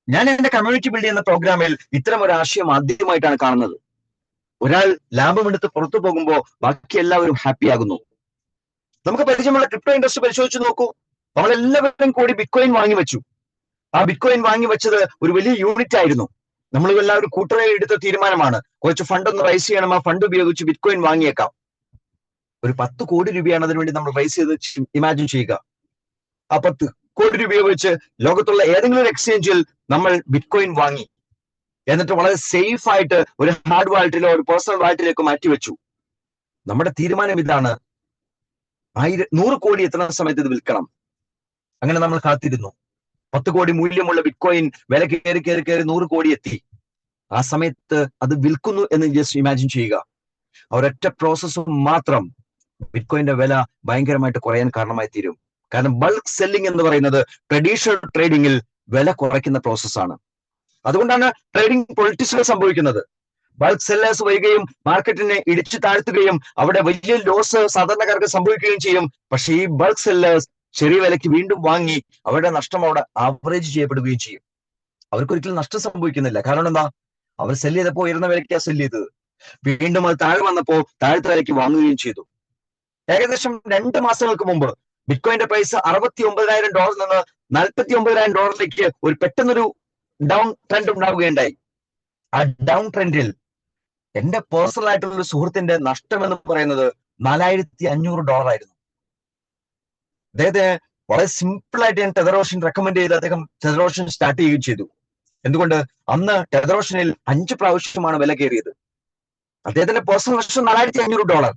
ഞാൻ എന്റെ കമ്മ്യൂണിറ്റി ബിൽഡ് ചെയ്യുന്ന പ്രോഗ്രാമിൽ ഇത്തരം ഒരു ആശയം ആദ്യമായിട്ടാണ് കാണുന്നത്. ഒരാൾ ലാഭമെടുത്ത് പുറത്തു പോകുമ്പോൾ ബാക്കി എല്ലാവരും ഹാപ്പി ആകുന്നു. നമുക്ക് പരിചയമുള്ള ക്രിപ്റ്റോ ഇൻഡസ്ട്രി പരിശോധിച്ച് നോക്കൂ. നമ്മളെല്ലാവരും കൂടി ബിറ്റ്കോയിൻ വാങ്ങി വെച്ചു. ആ ബിറ്റ്കോയിൻ വാങ്ങി വെച്ചത് ഒരു വലിയ യൂണിറ്റ് ആയിരുന്നു. നമ്മൾ എല്ലാവരും കൂട്ടരായി എടുത്ത തീരുമാനമാണ്, കുറച്ച് ഫണ്ട് ഒന്ന് റൈസ് ചെയ്യണം, ആ ഫണ്ട് ഉപയോഗിച്ച് ബിറ്റ്കോയിൻ വാങ്ങിയേക്കാം. ഒരു 10 കോടി രൂപയാണ് അതിനുവേണ്ടി നമ്മൾ റൈസ് ചെയ്ത് ഇമാജിൻ ചെയ്യുക. ആ 10 കോടി രൂപ ഉപയോഗിച്ച് ലോകത്തുള്ള ഏതെങ്കിലും ഒരു എക്സ്ചേഞ്ചിൽ നമ്മൾ ബിറ്റ്കോയിൻ വാങ്ങി. എന്നിട്ട് വളരെ സേഫ് ആയിട്ട് ഒരു ഹാർഡ് വാലറ്റിലോ ഒരു പേഴ്സണൽ വാലറ്റിലേക്കോ മാറ്റിവെച്ചു. നമ്മുടെ തീരുമാനം ഇതാണ്, 100 കോടി എത്തുന്ന സമയത്ത് ഇത് വിൽക്കണം. അങ്ങനെ നമ്മൾ കാത്തിരുന്നു. 10 കോടി മൂല്യമുള്ള ബിറ്റ്കോയിൻ വില കയറി 100 കോടി എത്തി. ആ സമയത്ത് അത് വിൽക്കുന്നു എന്ന് ജസ്റ്റ് ഇമാജിൻ ചെയ്യുക. ഒരൊറ്റ പ്രോസസ്സും മാത്രം ബിറ്റ്കോയിന്റെ വില ഭയങ്കരമായിട്ട് കുറയാൻ കാരണമായി തീരും. കാരണം ബൾക്ക് സെല്ലിംഗ് എന്ന് പറയുന്നത് ട്രഡീഷണൽ ട്രേഡിംഗിൽ വില കുറയ്ക്കുന്ന പ്രോസസ്സാണ്. അതുകൊണ്ടാണ് ട്രേഡിംഗ് പൊളിറ്റിക്സുകൾ സംഭവിക്കുന്നത്. ബൾക്ക് സെല്ലേഴ്സ് വരികയും മാർക്കറ്റിനെ ഇടിച്ചു താഴ്ത്തുകയും അവിടെ വലിയ ലോസ് സാധാരണക്കാർക്ക് സംഭവിക്കുകയും ചെയ്യും. പക്ഷെ ഈ ബൾക്ക് സെല്ലേഴ്സ് ചെറിയ വിലയ്ക്ക് വീണ്ടും വാങ്ങി അവരുടെ നഷ്ടം അവിടെ ആവറേജ് ചെയ്യപ്പെടുകയും ചെയ്യും. അവർക്കൊരിക്കലും നഷ്ടം സംഭവിക്കുന്നില്ല. കാരണം എന്താ? അവർ സെല്ല് ചെയ്തപ്പോൾ ഉയർന്ന വിലയ്ക്കാണ് സെല്ല് ചെയ്തത്. വീണ്ടും അത് താഴെ വന്നപ്പോൾ താഴത്തെ വിലയ്ക്ക് വാങ്ങുകയും ചെയ്തു. ഏകദേശം 2 മാസങ്ങൾക്ക് മുമ്പ് ബിറ്റ്കോയിന്റെ പ്രൈസ് $69,000 നിന്ന് $49,000 ഒരു പെട്ടെന്നൊരു ഡൗൺ ട്രെൻഡ് ഉണ്ടാവുകയുണ്ടായി. ആ ഡൗൺ ട്രെൻഡിൽ എന്റെ പേഴ്സണൽ ആയിട്ടുള്ള ഒരു സുഹൃത്തിന്റെ നഷ്ടം എന്ന് പറയുന്നത് $4,500 ആയിരുന്നു. അദ്ദേഹത്തെ വളരെ സിമ്പിൾ ആയിട്ട് ഞാൻ ടെതറോഷൻ റെക്കമെൻഡ് ചെയ്ത് അദ്ദേഹം ടെതറോഷൻ സ്റ്റാർട്ട് ചെയ്യുകയും ചെയ്തു. എന്തുകൊണ്ട്? അന്ന് ടെതറോഷനിൽ 5 പ്രാവശ്യമാണ് വില കയറിയത്. അദ്ദേഹത്തിന്റെ പേഴ്സണൽ നഷ്ടം $4,500.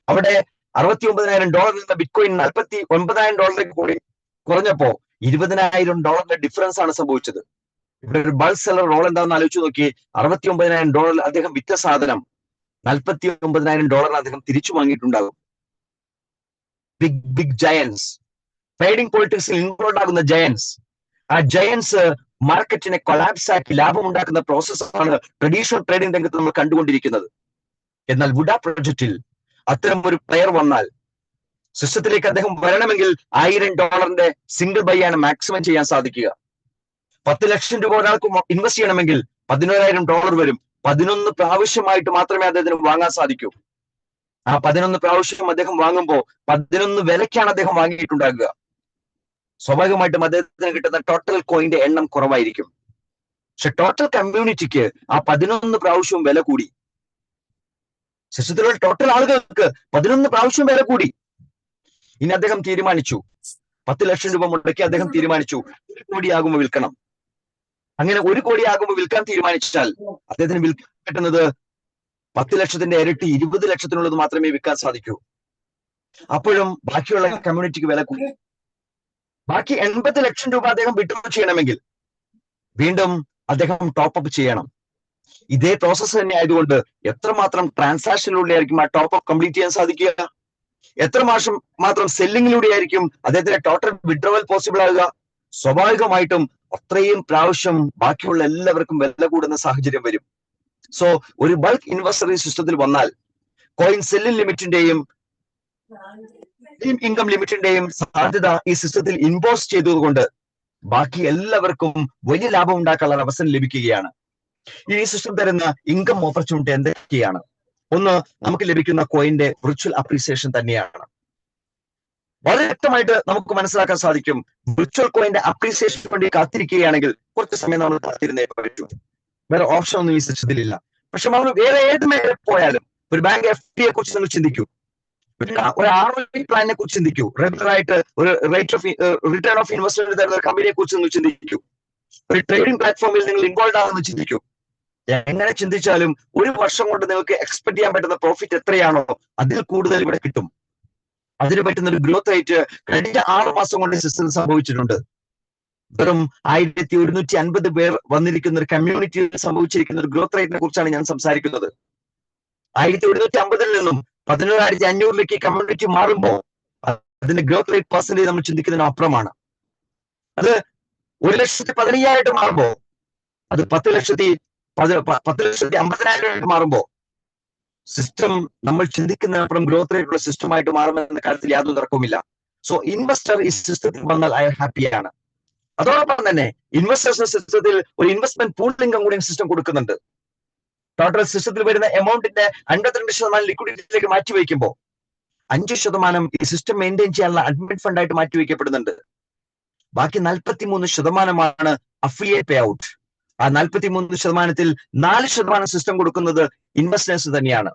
അവിടെ $69,000 എന്ന ബിറ്റ്കോയിൻ $49,000 കൂടി കുറഞ്ഞപ്പോ $20,000 ഡിഫറൻസ് ആണ് സംഭവിച്ചത്. ഇവിടെ ഒരു ബൾക്ക് സെല്ലർ റോൾ എന്താണെന്ന് ആലോചിച്ച് നോക്കി. $69,000 അദ്ദേഹം വിറ്റ സാധനം $49,000 അദ്ദേഹം തിരിച്ചു വാങ്ങിയിട്ടുണ്ടാകും. ബിഗ് ജയൻസ്, ട്രേഡിംഗ് പൊളിറ്റിക്സിൽ ഇൻവോൾവ് ആകുന്ന ജയൻസ്, ആ ജയൻസ് മാർക്കറ്റിനെ കൊളാപ്സ് ആക്കി ലാഭം ഉണ്ടാക്കുന്ന പ്രോസസ്സാണ് ട്രഡീഷണൽ ട്രേഡിംഗ് രംഗത്ത് നമ്മൾ കണ്ടുകൊണ്ടിരിക്കുന്നത്. എന്നാൽ വുഡ പ്രൊജക്റ്റിൽ അത്തരം ഒരു പ്ലെയർ വന്നാൽ സിസ്റ്റത്തിലേക്ക് അദ്ദേഹം വരണമെങ്കിൽ $1,000 സിംഗിൾ ബൈ ആണ് മാക്സിമം ചെയ്യാൻ സാധിക്കുക. 10 ലക്ഷം രൂപ ഒരാൾക്ക് ഇൻവെസ്റ്റ് ചെയ്യണമെങ്കിൽ $11,000 വരും. 11 പ്രാവശ്യമായിട്ട് മാത്രമേ അദ്ദേഹത്തിന് വാങ്ങാൻ സാധിക്കൂ. ആ 11 പ്രാവശ്യം അദ്ദേഹം വാങ്ങുമ്പോൾ 11 വിലയ്ക്കാണ് അദ്ദേഹം വാങ്ങിയിട്ടുണ്ടാകുക. സ്വാഭാവികമായിട്ടും അദ്ദേഹത്തിന് കിട്ടുന്ന ടോട്ടൽ കോയിന്റെ എണ്ണം കുറവായിരിക്കും. പക്ഷെ ടോട്ടൽ കമ്മ്യൂണിറ്റിക്ക് ആ 11 പ്രാവശ്യവും വില കൂടി. സിസ്റ്റത്തിലുള്ള ടോട്ടൽ ആളുകൾക്ക് 11 പ്രാവശ്യം വില കൂടി. ഇനി അദ്ദേഹം തീരുമാനിച്ചു, 10 ലക്ഷം രൂപ മുടക്കി അദ്ദേഹം തീരുമാനിച്ചു 1 കോടിയാകുമ്പോൾ വിൽക്കണം. അങ്ങനെ 1 കോടിയാകുമ്പോൾ വിൽക്കാൻ തീരുമാനിച്ചാൽ അദ്ദേഹത്തിന് വിൽക്കാൻ കിട്ടുന്നത് 10 ലക്ഷത്തിന്റെ ഇരട്ടി 20 ലക്ഷത്തിനുള്ളത് മാത്രമേ വിൽക്കാൻ സാധിക്കൂ. അപ്പോഴും ബാക്കിയുള്ള കമ്മ്യൂണിറ്റിക്ക് വില കൂടി. ബാക്കി 80 ലക്ഷം രൂപ അദ്ദേഹം വിഡ്രോ ചെയ്യണമെങ്കിൽ വീണ്ടും അദ്ദേഹം ടോപ്പ് അപ്പ് ചെയ്യണം. ഇതേ പ്രോസസ്സ് തന്നെ ആയതുകൊണ്ട് എത്രമാത്രം ട്രാൻസാക്ഷനിലൂടെ ആയിരിക്കും ആ ടോപ്പ് അപ്പ് കംപ്ലീറ്റ് ചെയ്യാൻ സാധിക്കുക? എത്ര മാത്രം സെല്ലിങ്ങിലൂടെ ആയിരിക്കും അദ്ദേഹത്തിന്റെ ടോട്ടൽ വിഡ്രോവൽ പോസിബിൾ ആകുക? സ്വാഭാവികമായിട്ടും അത്രയും പ്രാവശ്യം ബാക്കിയുള്ള എല്ലാവർക്കും വില കൂടുന്ന സാഹചര്യം വരും. സോ ഒരു ബൾക്ക് ഇൻവെസ്റ്റർ ഈ സിസ്റ്റത്തിൽ വന്നാൽ കോയിൻ സെല്ലിംഗ് ലിമിറ്റിന്റെയും ഇൻകം ലിമിറ്റിന്റെയും സാധ്യത ഈ സിസ്റ്റത്തിൽ ഇൻവോൾവ് ചെയ്തതുകൊണ്ട് ബാക്കി എല്ലാവർക്കും വലിയ ലാഭം ഉണ്ടാക്കാനുള്ള അവസരം ലഭിക്കുകയാണ്. ഈ സിസ്റ്റം തരുന്ന ഇൻകം ഓപ്പർച്യൂണിറ്റി എന്തൊക്കെയാണ്? ഒന്ന്, നമുക്ക് ലഭിക്കുന്ന കോയിന്റെ വിർച്വൽ അപ്രീസിയേഷൻ തന്നെയാണ്. വളരെ വ്യക്തമായിട്ട് നമുക്ക് മനസ്സിലാക്കാൻ സാധിക്കും. വിർച്വൽ കോയിന്റെ അപ്രീസിയേഷന് വേണ്ടി കാത്തിരിക്കുകയാണെങ്കിൽ കുറച്ച് സമയം നമ്മൾ കാത്തിരുന്നേ പറ്റൂ. വേറെ ഓപ്ഷൻ ഒന്നും ഈ സിസ്റ്റത്തിലില്ല. പക്ഷെ നമ്മൾ വേറെ ഏത് മേഖല പോയാലും ഒരു ബാങ്ക് FD യെ കുറിച്ച് നിങ്ങൾ ചിന്തിക്കൂ, ഒരു ROI പ്ലാനിനെ കുറിച്ച് ചിന്തിക്കൂ, റെഗുലർ ആയിട്ട് ഒരു rate of return of investment തരുന്ന ഒരു കമ്പനിയെ കുറിച്ച് നിങ്ങൾ ചിന്തിക്കൂ, ഒരു ട്രേഡിംഗ് പ്ലാറ്റ്ഫോമിൽ നിങ്ങൾ ഇൻവോൾവ് ആണെന്ന് ചിന്തിക്കൂ. എങ്ങനെ ചിന്തിച്ചാലും 1 വർഷം കൊണ്ട് നിങ്ങൾക്ക് എക്സ്പെക്ട് ചെയ്യാൻ പറ്റുന്ന പ്രോഫിറ്റ് എത്രയാണോ അതിൽ കൂടുതൽ ഇവിടെ കിട്ടും. അതിന് പറ്റുന്ന ഒരു ഗ്രോത്ത് റേറ്റ് കഴിഞ്ഞ 6 മാസം കൊണ്ട് സിസ്റ്റത്തിൽ സംഭവിച്ചിട്ടുണ്ട്. വെറും 1150 പേർ വന്നിരിക്കുന്ന ഒരു കമ്മ്യൂണിറ്റിയിൽ സംഭവിച്ചിരിക്കുന്ന ഒരു ഗ്രോത്ത് റേറ്റിനെ കുറിച്ചാണ് ഞാൻ സംസാരിക്കുന്നത്. 1150 നിന്നും 11,500 കമ്മ്യൂണിറ്റി മാറുമ്പോൾ അതിന്റെ ഗ്രോത്ത് റേറ്റ് പെർസെന്റേജ് നമ്മൾ ചിന്തിക്കുന്നതിന് അപ്പുറമാണ്. അത് 1,15,000 മാറുമ്പോ അത് 10,50,000 മാറുമ്പോ സിസ്റ്റം നമ്മൾ ചിന്തിക്കുന്നതിനപ്പുറം ഗ്രോത്ത് റേറ്റ് ഉള്ള സിസ്റ്റമായിട്ട് മാറുമെന്ന കാര്യത്തിൽ യാതൊരു തർക്കവുമില്ല. സോ ഇൻവെസ്റ്റർ ഈ സിസ്റ്റത്തിൽ വന്നാൽ അയാൾ ഹാപ്പിയാണ്. അതോടൊപ്പം തന്നെ ഇൻവെസ്റ്റേഴ്സ് സിസ്റ്റത്തിൽ ഒരു ഇൻവെസ്റ്റ്മെന്റ് പൂൾ ഇൻകം കൂടി സിസ്റ്റം കൊടുക്കുന്നുണ്ട്. ടോട്ടൽ സിസ്റ്റത്തിൽ വരുന്ന എമൗണ്ടിന്റെ 52% ലിക്വിഡിറ്റിയിലേക്ക് മാറ്റിവെക്കുമ്പോൾ 5% ഈ സിസ്റ്റം മെയിൻറ്റെയിൻ ചെയ്യാനുള്ള അഡ്മിൻ ഫണ്ടായിട്ട് മാറ്റിവെക്കപ്പെടുന്നുണ്ട്. ബാക്കി 43% അഫിലിയേറ്റ് പേ ഔട്ട്. ആ 43%-ൽ 4% സിസ്റ്റം കൊടുക്കുന്നത് ഇൻവെസ്റ്റേഴ്സ് തന്നെയാണ്.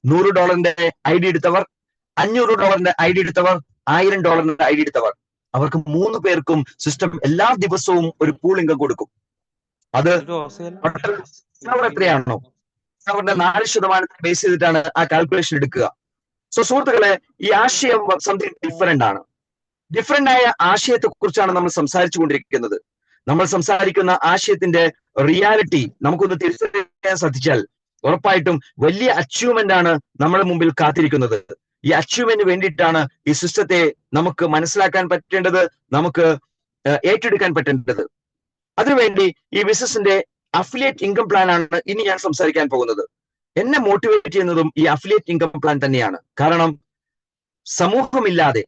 $100 ID എടുത്തവർ, $500 ID എടുത്തവർ, $1000 ID എടുത്തവർ, അവർക്ക് 3 പേർക്കും സിസ്റ്റം എല്ലാ ദിവസവും ഒരു പൂൾ ഇൻകം കൊടുക്കും. അത് എത്രയാണോ അവരുടെ 4% ബേസ് ചെയ്തിട്ടാണ് ആ കാൽക്കുലേഷൻ എടുക്കുക. സോ സുഹൃത്തുക്കളെ, ഈ ആശയം സംതിങ് ഡിഫറെന്റ് ആണ്. ഡിഫറെന്റ് ആയ ആശയത്തെ കുറിച്ചാണ് നമ്മൾ സംസാരിച്ചു കൊണ്ടിരിക്കുന്നത്. നമ്മൾ സംസാരിക്കുന്ന ആശയത്തിന്റെ റിയാലിറ്റി നമുക്കൊന്ന് തിരിച്ചറിയാൻ സാധിച്ചാൽ ഉറപ്പായിട്ടും വലിയ അച്ചീവ്മെന്റ് ആണ് നമ്മുടെ മുമ്പിൽ കാത്തിരിക്കുന്നത്. ഈ അച്ചീവ്മെന്റിന് വേണ്ടിയിട്ടാണ് ഈ സിസ്റ്റത്തെ നമുക്ക് മനസ്സിലാക്കാൻ പറ്റേണ്ടത്, നമുക്ക് ഏറ്റെടുക്കാൻ പറ്റേണ്ടത്. അതിനുവേണ്ടി ഈ ബിസിനസിന്റെ അഫിലിയേറ്റ് ഇൻകം പ്ലാൻ ആണ് ഇനി ഞാൻ സംസാരിക്കാൻ പോകുന്നത്. എന്നെ മോട്ടിവേറ്റ് ചെയ്യുന്നതും ഈ അഫിലിയേറ്റ് ഇൻകം പ്ലാൻ തന്നെയാണ്. കാരണം സമൂഹമില്ലാതെ,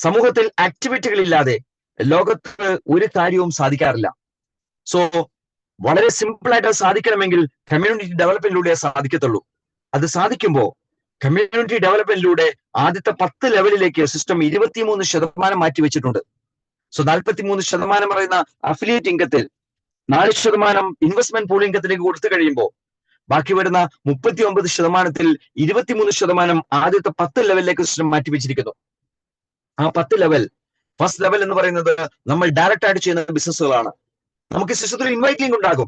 സമൂഹത്തിൽ ആക്ടിവിറ്റികളില്ലാതെ ലോകത്ത് ഒരു കാര്യവും സാധിക്കാറില്ല. സോ വളരെ സിമ്പിൾ ആയിട്ട് സാധിക്കണമെങ്കിൽ കമ്മ്യൂണിറ്റി ഡെവലപ്മെന്റിലൂടെ സാധിക്കത്തുള്ളൂ. അത് സാധിക്കുമ്പോൾ കമ്മ്യൂണിറ്റി ഡെവലപ്മെന്റിലൂടെ ആദ്യത്തെ 10 ലെവലിലേക്ക് സിസ്റ്റം 23% മാറ്റിവെച്ചിട്ടുണ്ട്. സോ 43% പറയുന്ന അഫിലിയേറ്റ് ഇൻകത്തിൽ 4% ഇൻവെസ്റ്റ്മെന്റ് പൂൾ ഇൻകത്തിലേക്ക് കൊടുത്തു കഴിയുമ്പോൾ ബാക്കി വരുന്ന 39%-ൽ 23% ആദ്യത്തെ 10 ലെവലിലേക്ക് സിസ്റ്റം മാറ്റിവെച്ചിരിക്കുന്നു. ആ 10 ലെവൽ, ഫസ്റ്റ് ലെവൽ എന്ന് പറയുന്നത് നമ്മൾ ഡയറക്റ്റ് ആയിട്ട് ചെയ്യുന്ന ബിസിനസ്സുകളാണ്. നമുക്ക് സിസ്റ്റത്തിൽ ഇൻവൈറ്റ് ലിങ്ക് ഉണ്ടാകും.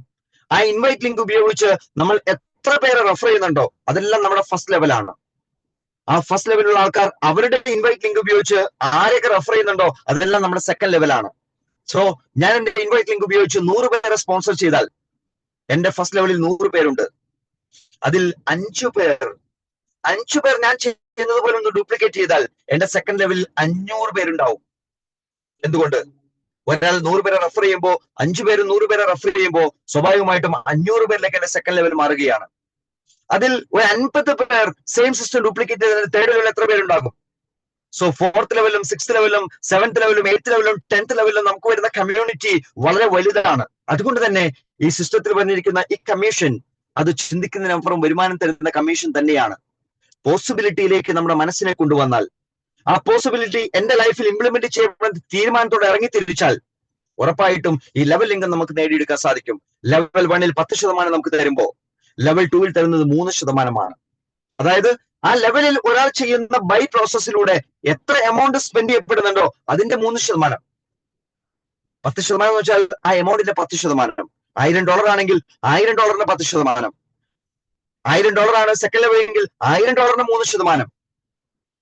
ആ ഇൻവൈറ്റ് ലിങ്ക് ഉപയോഗിച്ച് നമ്മൾ എത്ര പേരെ റെഫർ ചെയ്യുന്നുണ്ടോ അതെല്ലാം നമ്മുടെ ഫസ്റ്റ് ലെവലാണ്. ആ ഫസ്റ്റ് ലെവലിലുള്ള ആൾക്കാർ അവരുടെ ഇൻവൈറ്റ് ലിങ്ക് ഉപയോഗിച്ച് ആരെയൊക്കെ റെഫർ ചെയ്യുന്നുണ്ടോ അതെല്ലാം നമ്മുടെ സെക്കൻഡ് ലെവലാണ്. സോ ഞാൻ എന്റെ ഇൻവൈറ്റ് ലിങ്ക് ഉപയോഗിച്ച് 100 പേരെ സ്പോൺസർ ചെയ്താൽ എന്റെ ഫസ്റ്റ് ലെവലിൽ 100 പേരുണ്ട്. അതിൽ 5 പേർ ഞാൻ ചെയ്യുന്നത് പോലെ ഒന്ന് ഡ്യൂപ്ലിക്കേറ്റ് ചെയ്താൽ എന്റെ സെക്കൻഡ് ലെവലിൽ 500 പേരുണ്ടാവും. എന്തുകൊണ്ട്? ഒരാൾ 100 പേരെ റെഫർ ചെയ്യുമ്പോൾ 5 പേര് 100 പേരെ റെഫർ ചെയ്യുമ്പോൾ സ്വാഭാവികമായിട്ടും 500 പേരിലേക്ക് എന്റെ സെക്കൻഡ് ലെവൽ മാറുകയാണ്. അതിൽ ഒരു 50 പേർ സെയിം സിസ്റ്റം ഡ്യൂപ്ലിക്കേറ്റ് ചെയ്തതിന് തേർഡ് ലെവൽ എത്ര പേരുണ്ടാകും? സോ 4th ലെവലും 6th ലെവലും 7th ലെവലും 8th ലെവലും 10th ലെവലും നമുക്ക് വരുന്ന കമ്മ്യൂണിറ്റി വളരെ വലുതാണ്. അതുകൊണ്ട് തന്നെ ഈ സിസ്റ്റത്തിൽ വന്നിരിക്കുന്ന ഈ കമ്മീഷൻ അത് ചിന്തിക്കുന്നതിനപ്പുറം വരുമാനം തരുന്ന കമ്മീഷൻ തന്നെയാണ്. പോസിബിലിറ്റിയിലേക്ക് നമ്മുടെ മനസ്സിനെ കൊണ്ടുവന്നാൽ, ആ പോസിബിലിറ്റി എന്റെ ലൈഫിൽ ഇംപ്ലിമെന്റ് ചെയ്യപ്പെടുന്ന തീരുമാനത്തോടെ ഇറങ്ങി തിരിച്ചാൽ ഉറപ്പായിട്ടും ഈ ലെവൽ ഇൻകം നമുക്ക് നേടിയെടുക്കാൻ സാധിക്കും. ലെവൽ 1ൽ 10% നമുക്ക് തരുമ്പോൾ ലെവൽ 2ൽ തരുന്നത് 3%. അതായത് ആ ലെവലിൽ ഒരാൾ ചെയ്യുന്ന ബൈ പ്രോസസ്സിലൂടെ എത്ര എമൗണ്ട് സ്പെൻഡ് ചെയ്യപ്പെടുന്നുണ്ടോ അതിന്റെ 3%. 10% എന്ന് വെച്ചാൽ ആ എമൗണ്ടിന്റെ 10%. $1000 ആണെങ്കിൽ $1000 10%. $1000 ആണ് സെക്കൻഡ് ലെവൽ എങ്കിൽ $1000 3%.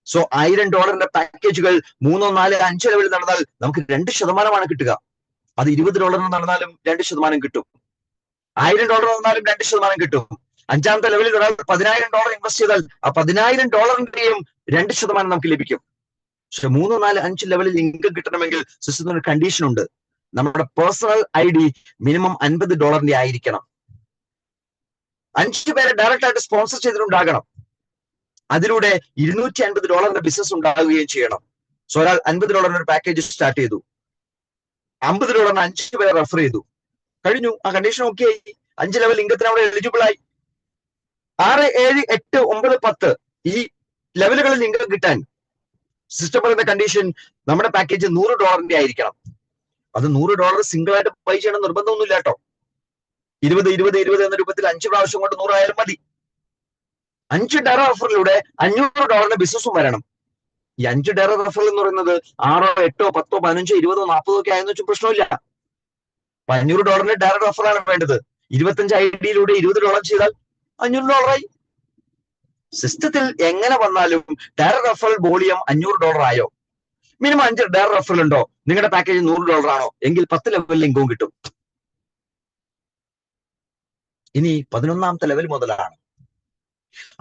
സോ $1000 പാക്കേജുകൾ 3, 4, 5 ലെവലിൽ നടന്നാൽ നമുക്ക് 2% കിട്ടുക. അത് $20 നടന്നാലും 2% കിട്ടും. $1000 നടന്നാലും 2% കിട്ടും. 5ാമത്തെ ലെവലിൽ ഒരാൾ $10,000 ഇൻവെസ്റ്റ് ചെയ്താൽ ആ $10,000ന്റെയും 2% നമുക്ക് ലഭിക്കും. പക്ഷെ 3, 4, 5 ലെവലിൽ ഇൻകം കിട്ടണമെങ്കിൽ സിസ്റ്റത്തിന് ഒരു കണ്ടീഷൻ ഉണ്ട്. നമ്മുടെ പേഴ്സണൽ ID മിനിമം $50 ആയിരിക്കണം. 5 പേരെ ഡയറക്റ്റ് ആയിട്ട് സ്പോൺസർ ചെയ്തിട്ടുണ്ടാകണം. അതിലൂടെ $250 ബിസിനസ് ഉണ്ടാകുകയും ചെയ്യണം. സോ ഒരാൾ $50 ഒരു പാക്കേജ് സ്റ്റാർട്ട് ചെയ്തു, $50 5 പേരെ റെഫർ ചെയ്തു, കഴിഞ്ഞു. ആ കണ്ടീഷൻ ഓക്കെ ആയി. 5 ലെവൽ ഇൻകത്തിന് അവിടെ എലിജിബിൾ ആയി. 6, 7, 8, 9, 10 ഈ ലെവലുകളിൽ ഇൻകം കിട്ടാൻ സിസ്റ്റം പറയുന്ന കണ്ടീഷൻ നമ്മുടെ പാക്കേജ് $100 ആയിരിക്കണം. അത് $100 സിംഗിൾ ആയിട്ട് പേ ചെയ്യണം നിർബന്ധമൊന്നുമില്ല കേട്ടോ. 20, 20, 20 എന്ന രൂപത്തിൽ 5 പ്രാവശ്യം കൊണ്ട് 100 ആയാലും മതി. 5 ഡയറക്റ്റ് റെഫറിലൂടെ $500 ബിസിനസ്സും വരണം. ഈ 5 ഡയറക്റ്റ് റെഫറൽ എന്ന് പറയുന്നത് 6, 8, 10, 15, 20, 40 ഒക്കെ ആയെന്ന് വെച്ചാൽ പ്രശ്നമില്ല. $500 ഡയറക്റ്റ് റെഫറാണ് വേണ്ടത്. 25 ID-യിലൂടെ $20 ചെയ്താൽ $500 ആയി. സിസ്റ്റത്തിൽ എങ്ങനെ വന്നാലും ഡയറക്റ്റ് റെഫറൽ വോളിയം $500 ആയോ? മിനിമം 5 ഡയറക്റ്റ് റെഫറൽ ഉണ്ടോ? നിങ്ങളുടെ പാക്കേജ് $100 ആണോ? എങ്കിൽ 10 ലെവലിൽ ഇൻകം കിട്ടും. ഇനി 11ാമത്തെ ലെവൽ മുതലാണ്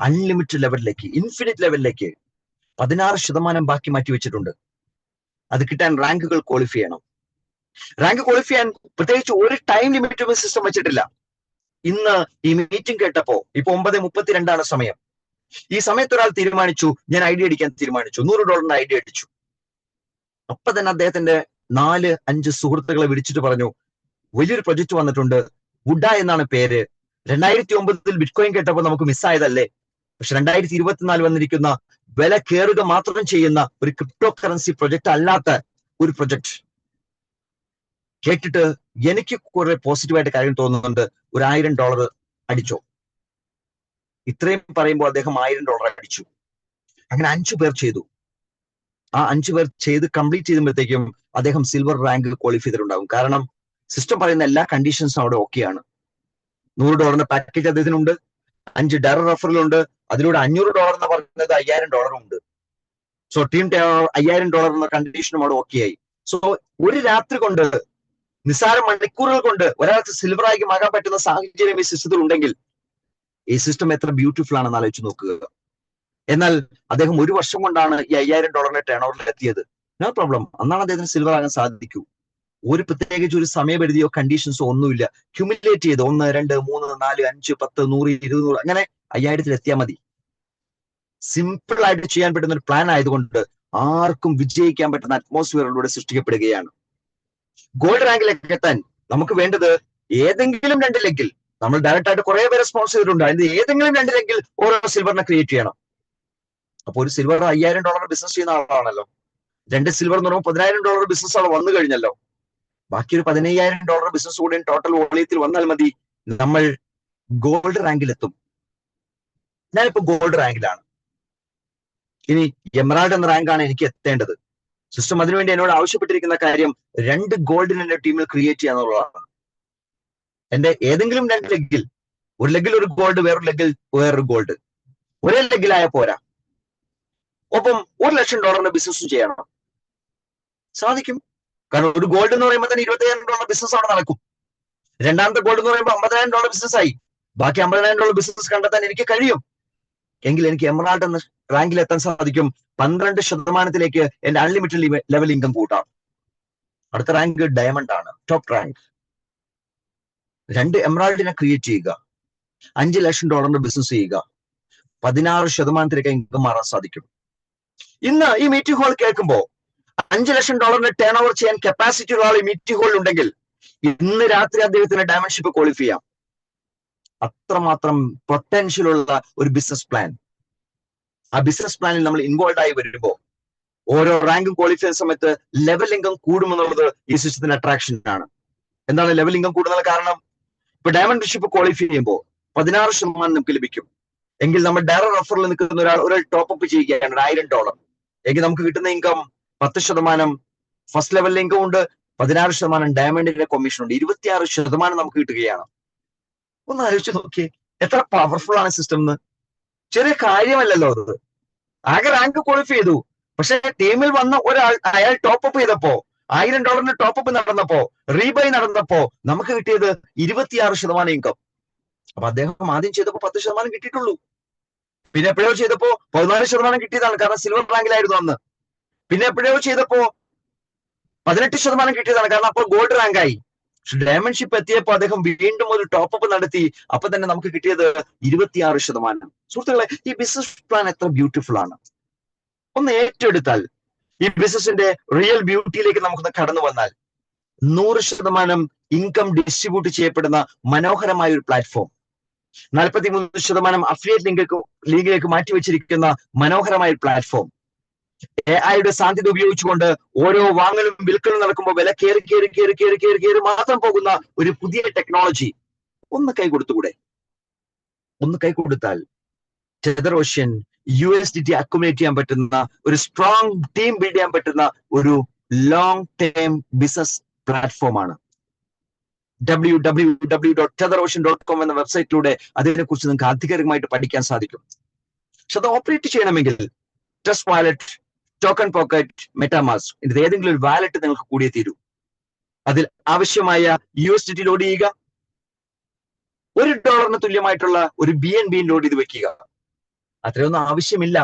അൺലിമിറ്റഡ് ലെവലിലേക്ക്, ഇൻഫിനിറ്റ് ലെവലിലേക്ക് 16% ബാക്കി മാറ്റി വെച്ചിട്ടുണ്ട്. അത് കിട്ടാൻ റാങ്കുകൾ ക്വാളിഫൈ ചെയ്യണം. റാങ്ക് ക്വാളിഫൈ ചെയ്യാൻ പ്രത്യേകിച്ച് ഒരു ടൈം ലിമിറ്റും സിസ്റ്റം വെച്ചിട്ടില്ല. ഇന്ന് ഈ മീറ്റിംഗ് കേട്ടപ്പോ ഇപ്പൊ 9:32 സമയം. ഈ സമയത്ത് ഒരാൾ തീരുമാനിച്ചു, ഞാൻ ID അടിക്കാൻ തീരുമാനിച്ചു, $100 ID അടിച്ചു. അപ്പൊ തന്നെ അദ്ദേഹത്തിന്റെ 4-5 സുഹൃത്തുക്കളെ വിളിച്ചിട്ട് പറഞ്ഞു, വലിയൊരു പ്രൊജക്ട് വന്നിട്ടുണ്ട്, വുഡ എന്നാണ് പേര്. 2009 ബിറ്റ്കോയിൻ കേട്ടപ്പോൾ നമുക്ക് മിസ്സായതല്ലേ, പക്ഷെ 2024 വന്നിരിക്കുന്ന വില കയറുക മാത്രം ചെയ്യുന്ന ഒരു ക്രിപ്റ്റോ കറൻസി പ്രൊജക്ട് അല്ലാത്ത ഒരു പ്രൊജക്ട് കേട്ടിട്ട് എനിക്ക് കുറെ പോസിറ്റീവായിട്ട് കാര്യം തോന്നുന്നുണ്ട്. ഒരു $1000 അടിച്ചോ? ഇത്രയും പറയുമ്പോൾ അദ്ദേഹം $1000 അടിച്ചു. അങ്ങനെ 5 പേർ ചെയ്തു. ആ 5 പേർ ചെയ്ത് കംപ്ലീറ്റ് ചെയ്യുമ്പോഴത്തേക്കും അദ്ദേഹം സിൽവർ റാങ്ക് ക്വാളിഫൈ ചെയ്തിട്ടുണ്ടാകും. കാരണം സിസ്റ്റം പറയുന്ന എല്ലാ കണ്ടീഷൻസും അവിടെ ഓക്കെയാണ്. $100 പാക്കേജ് അദ്ദേഹത്തിനുണ്ട്, 5 ഡയറക്റ്റ് റെഫറലുണ്ട്, അതിലൂടെ $500 എന്ന് പറയുന്നത് $5000 ഉണ്ട്. സോ ടീം $5000 എന്ന കണ്ടീഷനും അവിടെ ഓക്കെ ആയി. സോ ഒരു രാത്രി കൊണ്ട്, നിസ്സാര മണിക്കൂറുകൾ കൊണ്ട് ഒരാൾക്ക് സിൽവർ ആയി മാറാൻ പറ്റുന്ന സാഹചര്യം ഈ സിസ്റ്റത്തിൽ ഉണ്ടെങ്കിൽ ഈ സിസ്റ്റം എത്ര ബ്യൂട്ടിഫുൾ ആണെന്ന് ആലോചിച്ച് നോക്കുക. എന്നാൽ അദ്ദേഹം 1 വർഷം കൊണ്ടാണ് ഈ $5000 ടേൺ ഓവറിൽ എത്തിയത്. നോ പ്രോബ്ലം, അന്നാണ് അദ്ദേഹത്തിന് സിൽവർ ആകാൻ സാധിക്കൂ. ഒരു പ്രത്യേകിച്ച് ഒരു സമയപരിധിയോ കണ്ടീഷൻസോ ഒന്നുമില്ല. ക്യുമുലേറ്റ് ചെയ്ത് 1, 2, 3, 4, 5, 10, 100, 200 അങ്ങനെ 5000 എത്തിയാൽ മതി. സിമ്പിൾ ആയിട്ട് ചെയ്യാൻ പറ്റുന്ന ഒരു പ്ലാൻ ആയതുകൊണ്ട് ആർക്കും വിജയിക്കാൻ പറ്റുന്ന അറ്റ്മോസ്ഫിയറിലൂടെ സൃഷ്ടിക്കപ്പെടുകയാണ്. ഗോൾഡ് റാങ്കിലേക്ക് എത്താൻ നമുക്ക് വേണ്ടത് ഏതെങ്കിലും 2 ലെഗിൽ, നമ്മൾ ഡയറക്റ്റ് ആയിട്ട് കുറെ പേരെ സ്പോൺസർ ചെയ്തിട്ടുണ്ട്, അതിന് ഏതെങ്കിലും 2 ലെഗിൽ ഓരോ സിൽവറിനെ ക്രിയേറ്റ് ചെയ്യണം. അപ്പൊ ഒരു സിൽവർ $5000 ബിസിനസ് ചെയ്യുന്ന ആളാണല്ലോ. 2 സിൽവർ എന്ന് പറയുമ്പോൾ $10000 ബിസിനസ് അവിടെ വന്നു കഴിഞ്ഞല്ലോ. ബാക്കി ഒരു $15000 ബിസിനസ് കൂടി ടോട്ടൽ വോളിയത്തിൽ വന്നാൽ മതി, നമ്മൾ ഗോൾഡ് റാങ്കിലെത്തും. ഞാനിപ്പോ ഗോൾഡ് റാങ്കിലാണ്. ഇനി എമറാൾഡ് എന്ന റാങ്കാണ് എനിക്ക് എത്തേണ്ടത്. സിസ്റ്റം അതിനുവേണ്ടി എന്നോട് ആവശ്യപ്പെട്ടിരിക്കുന്ന കാര്യം 2 ഗോൾഡിന് എന്റെ ടീമിൽ ക്രിയേറ്റ് ചെയ്യാന്നുള്ളതാണ്. എന്റെ ഏതെങ്കിലും 2 ലെഗിൽ, ഒരു ലെഗിൽ ഒരു ഗോൾഡ്, വേറൊരു ലെഗിൽ വേറൊരു ഗോൾഡ്, ഒരേ ലെഗിലായ പോരാ. ഒപ്പം $1 ലക്ഷം ബിസിനസ്സും ചെയ്യണം. സാധിക്കും. കാരണം ഒരു ഗോൾഡ് എന്ന് പറയുമ്പോൾ തന്നെ $25000 ബിസിനസ് അവിടെ നടക്കും. രണ്ടാമത്തെ ഗോൾഡ് എന്ന് പറയുമ്പോൾ $50000 ബിസിനസ് ആയി. ബാക്കി $50000 ബിസിനസ് കണ്ടെത്താൻ എനിക്ക് കഴിയും. എങ്കിൽ എനിക്ക് എമറാൾഡ് എന്ന റാങ്കിൽ എത്താൻ സാധിക്കും. 12% എന്റെ അൺലിമിറ്റഡ് ലെവൽ ഇൻകം കൂട്ടാം. അടുത്ത റാങ്ക് ഡയമണ്ട് ആണ്, ടോപ്പ് റാങ്ക്. 2 എമറാൾഡിനെ ക്രിയേറ്റ് ചെയ്യുക, $5 ലക്ഷം ബിസിനസ് ചെയ്യുക, 16% ഇൻകം മാറാൻ സാധിക്കും. ഇന്ന് ഈ മീറ്റിംഗ് ഹാൾ കേൾക്കുമ്പോൾ $5 ലക്ഷം ടേൺ ഓവർ ചെയ്യാൻ കപ്പാസിറ്റി ഉള്ള ആൾ ഈ മീറ്റിംഗ് ഹാളിൽ ഉണ്ടെങ്കിൽ ഇന്ന് രാത്രി അദ്ദേഹത്തിന് ഡയമണ്ട്ഷിപ്പ് ക്വാളിഫൈ ചെയ്യാം. അത്രമാത്രം പൊട്ടൻഷ്യൽ ഉള്ള ഒരു ബിസിനസ് പ്ലാൻ. ആ ബിസിനസ് പ്ലാനിൽ നമ്മൾ ഇൻവോൾവ് ആയി വരുമ്പോൾ ഓരോ റാങ്കും ക്വാളിഫൈ ചെയ്യുന്ന സമയത്ത് ലെവൽ ഇൻകം കൂടുമെന്നുള്ളത് ഈ സിസ്റ്റത്തിന്റെ അട്രാക്ഷൻ ആണ്. എന്താണ് ലെവൽ ഇൻകം കൂടുന്നത്? കാരണം ഇപ്പൊ ഡയമണ്ട്ഷിപ്പ് ക്വാളിഫൈ ചെയ്യുമ്പോൾ 16% നമുക്ക് ലഭിക്കും. എങ്കിൽ നമ്മൾ ഡയറക്റ്റ് റെഫറിൽ നിൽക്കുന്ന ഒരാൾ ടോപ്പ് ചെയ്യുകയാണ് $1000 എങ്കിൽ നമുക്ക് കിട്ടുന്ന ഇൻകം 10% ഫസ്റ്റ് ലെവലിലെ ഇൻകം ഉണ്ട്, 16% ഡയമണ്ടിന്റെ കമ്മീഷൻ ഉണ്ട്, 26% നമുക്ക് കിട്ടുകയാണ്. ഒന്ന് ആലോചിച്ച് നോക്കിയേ, എത്ര പവർഫുൾ ആണ് സിസ്റ്റം എന്ന്. ചെറിയ കാര്യമല്ലല്ലോ അത്. ആകെ റാങ്ക് ക്വാളിഫൈ ചെയ്തു, പക്ഷെ ടീമിൽ വന്ന ഒരാൾ അയാൾ ടോപ്പ് ചെയ്തപ്പോ $1000 ടോപ്പ് നടന്നപ്പോ റീബൈ നടന്നപ്പോ നമുക്ക് കിട്ടിയത് 26% ഇൻകം. അപ്പൊ അദ്ദേഹം ആദ്യം ചെയ്തപ്പോ 10% കിട്ടിയിട്ടുള്ളൂ. പിന്നെ എപ്പോഴോ ചെയ്തപ്പോ 14% കിട്ടിയതാണ്, കാരണം സിൽവർ റാങ്കിലായിരുന്നു അന്ന്. പിന്നെ എപ്പോഴോ ചെയ്തപ്പോ 18% കിട്ടിയതാണ്, കാരണം അപ്പോൾ ഗോൾഡ് റാങ്കായി. പക്ഷെ ഡയമണ്ട്ഷിപ്പ് എത്തിയപ്പോ അദ്ദേഹം വീണ്ടും ഒരു ടോപ്പ് നടത്തി, അപ്പൊ തന്നെ നമുക്ക് കിട്ടിയത് 26%. സുഹൃത്തുക്കളെ, ഈ ബിസിനസ് പ്ലാൻ എത്ര ബ്യൂട്ടിഫുൾ ആണ്. ഒന്ന് ഏറ്റെടുത്താൽ ഈ ബിസിനസിന്റെ റിയൽ ബ്യൂട്ടിയിലേക്ക് നമുക്കൊന്ന് കടന്നു വന്നാൽ 100% ഇൻകം ഡിസ്ട്രിബ്യൂട്ട് ചെയ്യപ്പെടുന്ന മനോഹരമായ ഒരു പ്ലാറ്റ്ഫോം, 43% അഫിലിയേറ്റ് ലിങ്കിലേക്ക് മാറ്റിവെച്ചിരിക്കുന്ന മനോഹരമായ ഒരു പ്ലാറ്റ്ഫോം, AI-യുടെ സാധ്യത ഉപയോഗിച്ചുകൊണ്ട് ഓരോ വാങ്ങലും വിൽക്കലും നടക്കുമ്പോൾ വില കയറി മാത്രം പോകുന്ന ഒരു പുതിയ ടെക്നോളജി ഒന്ന് കൈ കൊടുത്തുകൂടെ? ഒന്ന് കൈ കൊടുത്താൽ ടെതർ ഓഷ്യൻ USDT അക്യുമുലേറ്റ് ചെയ്യാൻ പറ്റുന്ന ഒരു സ്ട്രോങ് ടീം ബിൽഡ് ചെയ്യാൻ പറ്റുന്ന ഒരു ലോങ് ടേം ബിസിനസ് പ്ലാറ്റ്ഫോമാണ്. www.tetherocean.com എന്ന വെബ്സൈറ്റിലൂടെ അതിനെക്കുറിച്ച് നിങ്ങൾക്ക് ആധികാരികമായിട്ട് പഠിക്കാൻ സാധിക്കും. പക്ഷെ അത് ഓപ്പറേറ്റ് ചെയ്യണമെങ്കിൽ trust wallet, token pocket, MetaMask, ഇത് ഏതെങ്കിലും ഒരു വാലറ്റ് നിങ്ങൾക്ക് കൂടിയേ തീരൂ. അതിൽ ആവശ്യമായ USDT ലോഡ് ചെയ്യുക, $1 തുല്യമായിട്ടുള്ള ഒരു BNB ലോഡ് ചെയ്ത് വെക്കുക. അത്രയൊന്നും ആവശ്യമില്ല,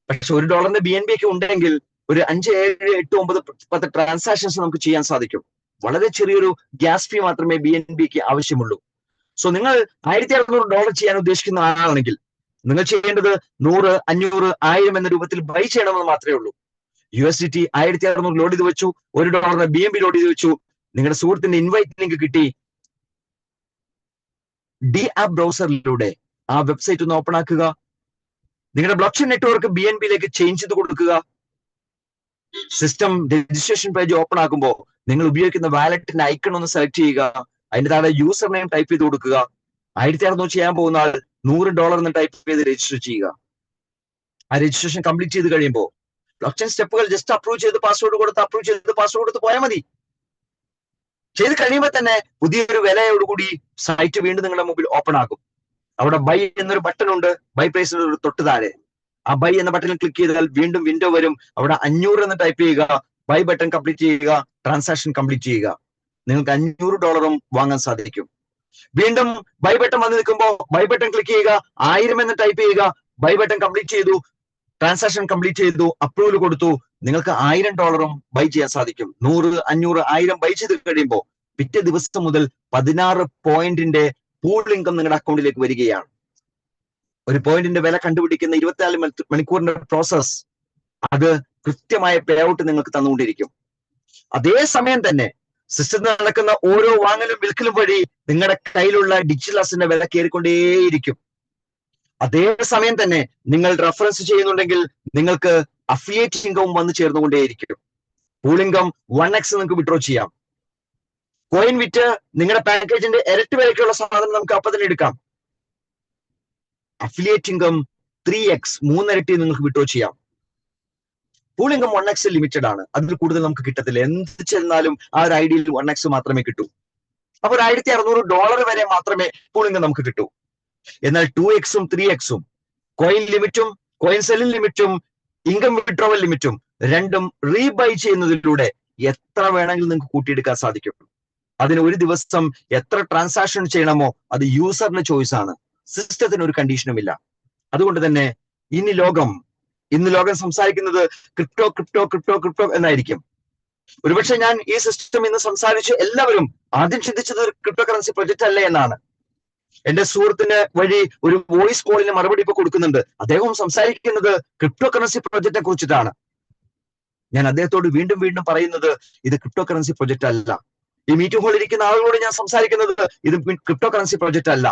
പക്ഷെ $1 BNB ഒക്കെ ഉണ്ടെങ്കിൽ ഒരു 5, 7, 8, 9, 10 ട്രാൻസാക്ഷൻസ് നമുക്ക് ചെയ്യാൻ സാധിക്കും. വളരെ ചെറിയൊരു ഗ്യാസ് ഫീ മാത്രമേ BNBക്ക് ആവശ്യമുള്ളൂ. സോ നിങ്ങൾ $1600 ചെയ്യാൻ ഉദ്ദേശിക്കുന്ന ആളാണെങ്കിൽ നിങ്ങൾ ചെയ്യേണ്ടത് 100, 500, 1000 എന്ന രൂപത്തിൽ ബൈ ചെയ്യണമെന്ന് മാത്രമേ ഉള്ളൂ. USDT 1600 ലോഡ് ചെയ്ത് വെച്ചു, $1 BNB ലോഡ് ചെയ്ത് വെച്ചു, നിങ്ങളുടെ സുഹൃത്തിന്റെ ഇൻവൈറ്റ് ലിങ്ക് കിട്ടി. DApp ബ്രൗസറിലൂടെ ആ വെബ്സൈറ്റ് ഒന്ന് ഓപ്പൺ ആക്കുക, നിങ്ങളുടെ ബ്ലോക്ക് ചെയിൻ നെറ്റ്വർക്ക് BNBയിലേക്ക് ചേഞ്ച് ചെയ്ത് കൊടുക്കുക. സിസ്റ്റം രജിസ്ട്രേഷൻ പേജ് ഓപ്പൺ ആക്കുമ്പോൾ നിങ്ങൾ ഉപയോഗിക്കുന്ന വാലറ്റിന്റെ ഐക്കൺ ഒന്ന് സെലക്ട് ചെയ്യുക, അതിന്റെ താഴെ യൂസർ നെയിം ടൈപ്പ് ചെയ്ത് കൊടുക്കുക. 1600 ചെയ്യാൻ പോകുന്ന ആൾ $100 എന്ന് ടൈപ്പ് ചെയ്ത് രജിസ്റ്റർ ചെയ്യുക. ആ രജിസ്ട്രേഷൻ കംപ്ലീറ്റ് ചെയ്ത് കഴിയുമ്പോൾ ബ്ലോക്ക് ചെയിൻ സ്റ്റെപ്പുകൾ ജസ്റ്റ് അപ്രൂവ് ചെയ്ത് പാസ്വേഡ് കൊടുത്ത് പോയാൽ മതി. ചെയ്ത് കഴിയുമ്പോൾ തന്നെ പുതിയൊരു വിലയോടുകൂടി സൈറ്റ് വീണ്ടും നിങ്ങളുടെ മുമ്പിൽ ഓപ്പൺ ആകും. അവിടെ ബൈ എന്നൊരു ബട്ടൺ ഉണ്ട്, ബൈ പ്രൈസിന് ഒരു തൊട്ട് താഴെ. ആ ബൈ എന്ന ബട്ടണിൽ ക്ലിക്ക് ചെയ്താൽ വീണ്ടും വിൻഡോ വരും. അവിടെ 500 എന്ന് ടൈപ്പ് ചെയ്യുക, ബൈ ബട്ടൺ കംപ്ലീറ്റ് ചെയ്യുക, ട്രാൻസാക്ഷൻ കംപ്ലീറ്റ് ചെയ്യുക. നിങ്ങൾക്ക് $500 വാങ്ങാൻ സാധിക്കും. വീണ്ടും ബൈ ബട്ടൺ വന്ന് നിൽക്കുമ്പോൾ ബൈ ബട്ടൺ ക്ലിക്ക് ചെയ്യുക, 1000 എന്ന് ടൈപ്പ് ചെയ്യുക, ബൈ ബട്ടൺ കംപ്ലീറ്റ് ചെയ്തു, ട്രാൻസാക്ഷൻ കംപ്ലീറ്റ് ചെയ്തു, അപ്രൂവൽ കൊടുത്തു, നിങ്ങൾക്ക് $1000 ബൈ ചെയ്യാൻ സാധിക്കും. 100, 500, 1000 ബൈ ചെയ്ത് കഴിയുമ്പോൾ പിറ്റേ ദിവസം മുതൽ 16 പോയിന്റിന്റെ പൂൾ ഇൻകം നിങ്ങളുടെ അക്കൗണ്ടിലേക്ക് വരികയാണ്. ഒരു പോയിന്റിന്റെ വില കണ്ടുപിടിക്കുന്ന 24 മണിക്കൂറിന്റെ പ്രോസസ്, അത് കൃത്യമായ പേ ഔട്ട് നിങ്ങൾക്ക് തന്നുകൊണ്ടിരിക്കും. അതേസമയം തന്നെ സിസ്റ്റത്തിൽ നടക്കുന്ന ഓരോ വാങ്ങലും വിൽക്കലും വഴി നിങ്ങളുടെ കയ്യിലുള്ള ഡിജിറ്റൽ അസറ്റിന്റെ വില കയറിക്കൊണ്ടേയിരിക്കും. അതേസമയം തന്നെ നിങ്ങൾ റെഫറൻസ് ചെയ്യുന്നുണ്ടെങ്കിൽ നിങ്ങൾക്ക് അഫിലിയേറ്റ് ഇൻകം വന്ന് ചേർന്നുകൊണ്ടേയിരിക്കും. പൂൾ ഇൻകം 1x നിങ്ങൾക്ക് വിഡ്രോ ചെയ്യാം. കോയിൻ വിറ്റ് നിങ്ങളുടെ പാക്കേജിന്റെ ഇരട്ടി വിലയ്ക്കുള്ള സാധനം നമുക്ക് അപ്പം തന്നെ എടുക്കാം. അഫിലിയേറ്റ് ഇൻകം 3x, 3 ഇരട്ടി നിങ്ങൾക്ക് വിഡ്രോ ചെയ്യാം. പൂൾ ഇൻകം 1x ലിമിറ്റഡ് ആണ്, അതിൽ കൂടുതൽ നമുക്ക് കിട്ടത്തില്ല. എന്ത് ചെന്നാലും ആ ഒരു ഐഡിയിൽ 1x മാത്രമേ കിട്ടൂ. അപ്പൊ ഒരു $1600 വരെ മാത്രമേ പൂൾ ഇൻകം നമുക്ക് കിട്ടൂ. എന്നാൽ 2x-ഉം 3x-ഉം കോയിൻ ലിമിറ്റും കോയിൻ സെല്ലിംഗ് ലിമിറ്റും ഇൻകം വിഡ്രോവൽ ലിമിറ്റും രണ്ടും റീബൈ ചെയ്യുന്നതിലൂടെ എത്ര വേണമെങ്കിലും നിങ്ങൾക്ക് കൂട്ടിയെടുക്കാൻ സാധിക്കും. അതിന് ഒരു ദിവസം എത്ര ട്രാൻസാക്ഷൻ ചെയ്യണമോ അത് യൂസറിന്റെ ചോയ്സ് ആണ്, സിസ്റ്റത്തിന് ഒരു കണ്ടീഷനും ഇല്ല. അതുകൊണ്ട് തന്നെ ഇന്ന് ലോകം സംസാരിക്കുന്നത് ക്രിപ്റ്റോ എന്നായിരിക്കും. ഒരുപക്ഷെ ഞാൻ ഈ സിസ്റ്റം ഇന്ന് സംസാരിച്ച് എല്ലാവരും ആദ്യം ചിന്തിച്ചത് ഒരു ക്രിപ്റ്റോ കറൻസി പ്രൊജക്ട് അല്ലേ എന്നാണ്. എന്റെ സുഹൃത്തിന് വഴി ഒരു വോയിസ് കോളിന് മറുപടി ഇപ്പൊ കൊടുക്കുന്നുണ്ട്. അദ്ദേഹം സംസാരിക്കുന്നത് ക്രിപ്റ്റോ കറൻസി പ്രൊജക്റ്റിനെ കുറിച്ചിട്ടാണ്. ഞാൻ അദ്ദേഹത്തോട് വീണ്ടും വീണ്ടും പറയുന്നത് ഇത് ക്രിപ്റ്റോ കറൻസി പ്രൊജക്റ്റ് അല്ല. ഈ മീറ്റിംഗ് ഹാളിൽ ഇരിക്കുന്ന ആളുകളോട് ഞാൻ സംസാരിക്കുന്നത് ഇത് ക്രിപ്റ്റോ കറൻസി പ്രൊജക്റ്റ് അല്ല.